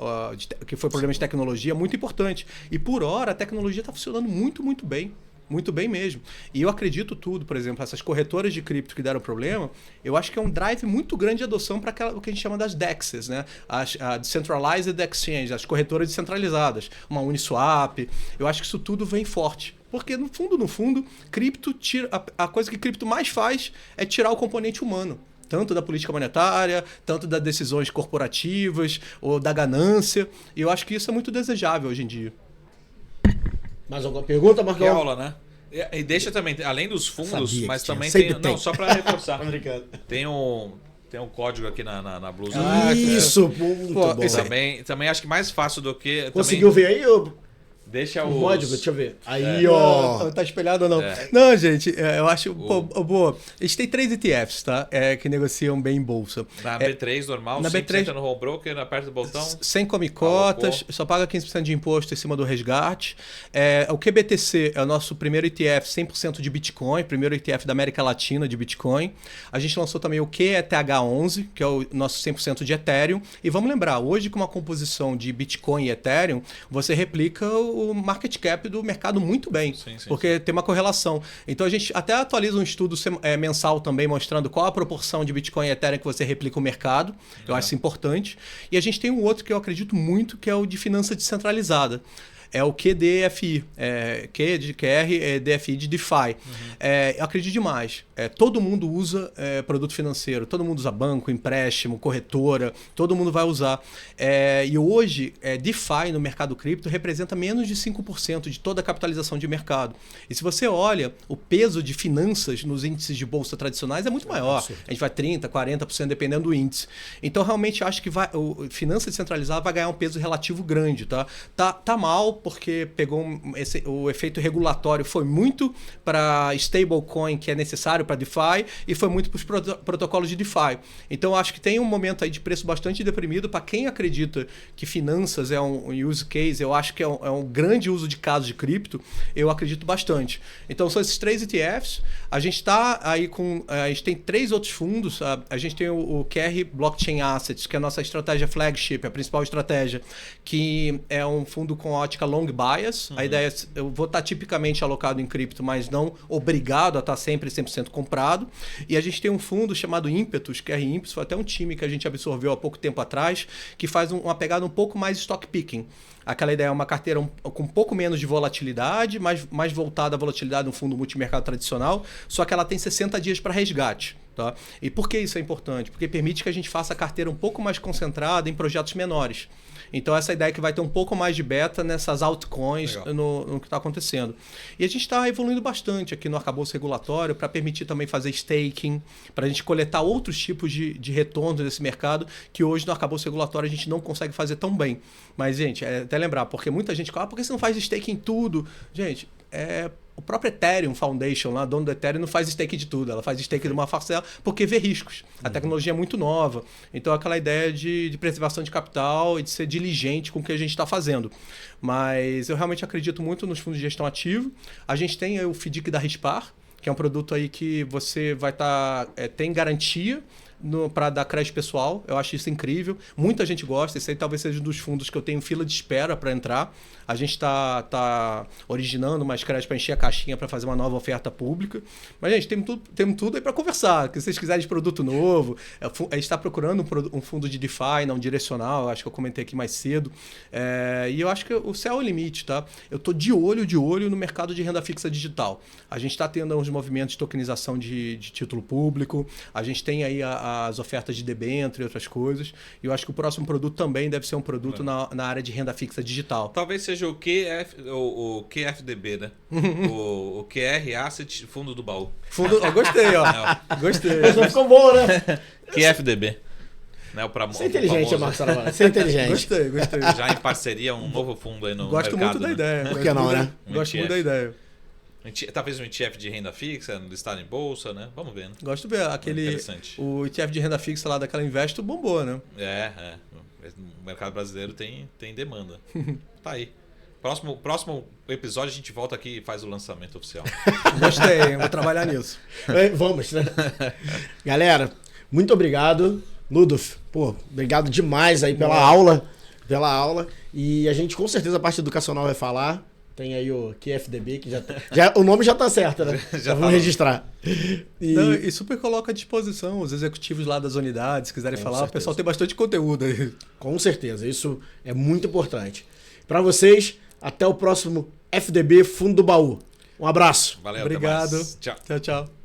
que foi problema de tecnologia, é muito importante. E por hora, a tecnologia está funcionando muito, muito bem. Muito bem mesmo. E eu acredito tudo, por exemplo, essas corretoras de cripto que deram problema, eu acho que é um drive muito grande de adoção para o que a gente chama das DEXs, né? A Decentralized Exchange, as corretoras descentralizadas, uma Uniswap. Eu acho que isso tudo vem forte. Porque, no fundo, cripto tira. A coisa que cripto mais faz é tirar o componente humano. Tanto da política monetária, tanto das decisões corporativas ou da ganância. E eu acho que isso é muito desejável hoje em dia. Mais alguma pergunta, Marcão? Que aula, né? E deixa também, além dos fundos, mas também tem. Não, só para reforçar. Tem um código aqui na blusa. Isso, muito bom. Também acho que mais fácil do que... Conseguiu ver aí? Deixa o. Código, deixa eu ver. Aí, ó. Não, tá espelhado ou não? Não, gente, eu acho. Boa. A gente tem 3 ETFs, tá? Que negociam bem em bolsa. Na B3 normal, na 100% B3, no home broker, aperta do botão. Sem come cotas, só paga 15% de imposto em cima do resgate. O QBTC é o nosso primeiro ETF 100% de Bitcoin, primeiro ETF da América Latina de Bitcoin. A gente lançou também o QETH11, que é o nosso 100% de Ethereum. E vamos lembrar, hoje com uma composição de Bitcoin e Ethereum, você replica o market cap do mercado muito bem, porque tem uma correlação. Então a gente até atualiza um estudo mensal também mostrando qual a proporção de Bitcoin e Ethereum que você replica o mercado. Eu acho isso importante. E a gente tem um outro que eu acredito muito, que é o de finança descentralizada. É o QDFI, Q de QR, DFI de DeFi. Eu acredito demais. Todo mundo usa produto financeiro, todo mundo usa banco, empréstimo, corretora, todo mundo vai usar. E hoje, DeFi no mercado cripto representa menos de 5% de toda a capitalização de mercado. E se você olha, o peso de finanças nos índices de bolsa tradicionais é muito maior. A gente vai 30%, 40% dependendo do índice. Então, realmente, acho que finança descentralizada vai ganhar um peso relativo grande. Tá mal, porque pegou o efeito regulatório foi muito para stablecoin, que é necessário para DeFi, e foi muito para os protocolos de DeFi. Então, acho que tem um momento aí de preço bastante deprimido para quem acredita que finanças é um use case. Eu acho que é um grande uso de casos de cripto. Eu acredito bastante. Então, são esses 3 ETFs. A gente está aí a gente tem 3 outros fundos. A gente tem o QR Blockchain Assets, que é a nossa estratégia flagship, a principal estratégia, que é um fundo com ótica long bias. A ideia é eu vou estar tipicamente alocado em cripto, mas não obrigado a estar sempre 100% comprado. E a gente tem um fundo chamado Impetus, QR Impetus, foi até um time que a gente absorveu há pouco tempo atrás, que faz uma pegada um pouco mais stock picking. Aquela ideia é uma carteira com um pouco menos de volatilidade, mais voltada à volatilidade de um fundo multimercado tradicional, só que ela tem 60 dias para resgate. Tá? E por que isso é importante? Porque permite que a gente faça a carteira um pouco mais concentrada em projetos menores. Então, essa ideia é que vai ter um pouco mais de beta nessas altcoins no que está acontecendo. E a gente está evoluindo bastante aqui no arcabouço regulatório para permitir também fazer staking, para a gente coletar outros tipos de retorno desse mercado que hoje no arcabouço regulatório a gente não consegue fazer tão bem. Mas, gente, até lembrar, porque muita gente fala, por que você não faz staking em tudo? Gente, o próprio Ethereum Foundation, lá, dono do Ethereum, não faz stake de tudo. Ela faz stake de uma parcela porque vê riscos. A tecnologia é muito nova. Então, aquela ideia de preservação de capital e de ser diligente com o que a gente está fazendo. Mas eu realmente acredito muito nos fundos de gestão ativo. A gente tem o FDIC da Rispar, que é um produto aí que você vai tem garantia para dar crédito pessoal. Eu acho isso incrível. Muita gente gosta. Esse aí talvez seja um dos fundos que eu tenho fila de espera para entrar. A gente está originando mais crédito para encher a caixinha para fazer uma nova oferta pública. Mas, gente, temos tudo aí para conversar. Se vocês quiserem de produto novo, a gente está procurando um fundo de DeFi, não direcional, acho que eu comentei aqui mais cedo. E eu acho que o céu é o limite, tá? Eu estou de olho no mercado de renda fixa digital. A gente está tendo uns movimentos de tokenização de título público. A gente tem aí as ofertas de debênture e outras coisas. E eu acho que o próximo produto também deve ser um produto na área de renda fixa digital. Talvez seja o QFDB, né? o QR Asset Fundo do Baú. Gostei, ó. Gostei. Mas não ficou bom, né? QFDB. Né, Você é inteligente, Marcelo. Você é inteligente. Gostei. Já em parceria, um novo fundo aí no Gosto mercado. Muito da ideia. Por que não, né? Gosto muito da ideia. Talvez um ETF de renda fixa, listado em bolsa, né? Vamos ver. Né? Gosto de ver. O ETF de renda fixa lá daquela Investo bombou, né? O mercado brasileiro tem demanda. Tá aí. Próximo episódio a gente volta aqui e faz o lançamento oficial. Gostei, vou trabalhar nisso. Vamos, né? Galera, muito obrigado. Ludolf, obrigado demais aí pela aula. E a gente com certeza a parte educacional vai falar. Tem aí o QFDB, que o nome já tá certo, né? Já vamos registrar. E super coloca à disposição os executivos lá das unidades, se quiserem falar. Certeza. O pessoal tem bastante conteúdo aí. Com certeza, isso é muito importante. Para vocês, até o próximo FDB Fundo do Baú. Um abraço. Valeu, obrigado. Tchau. Tchau.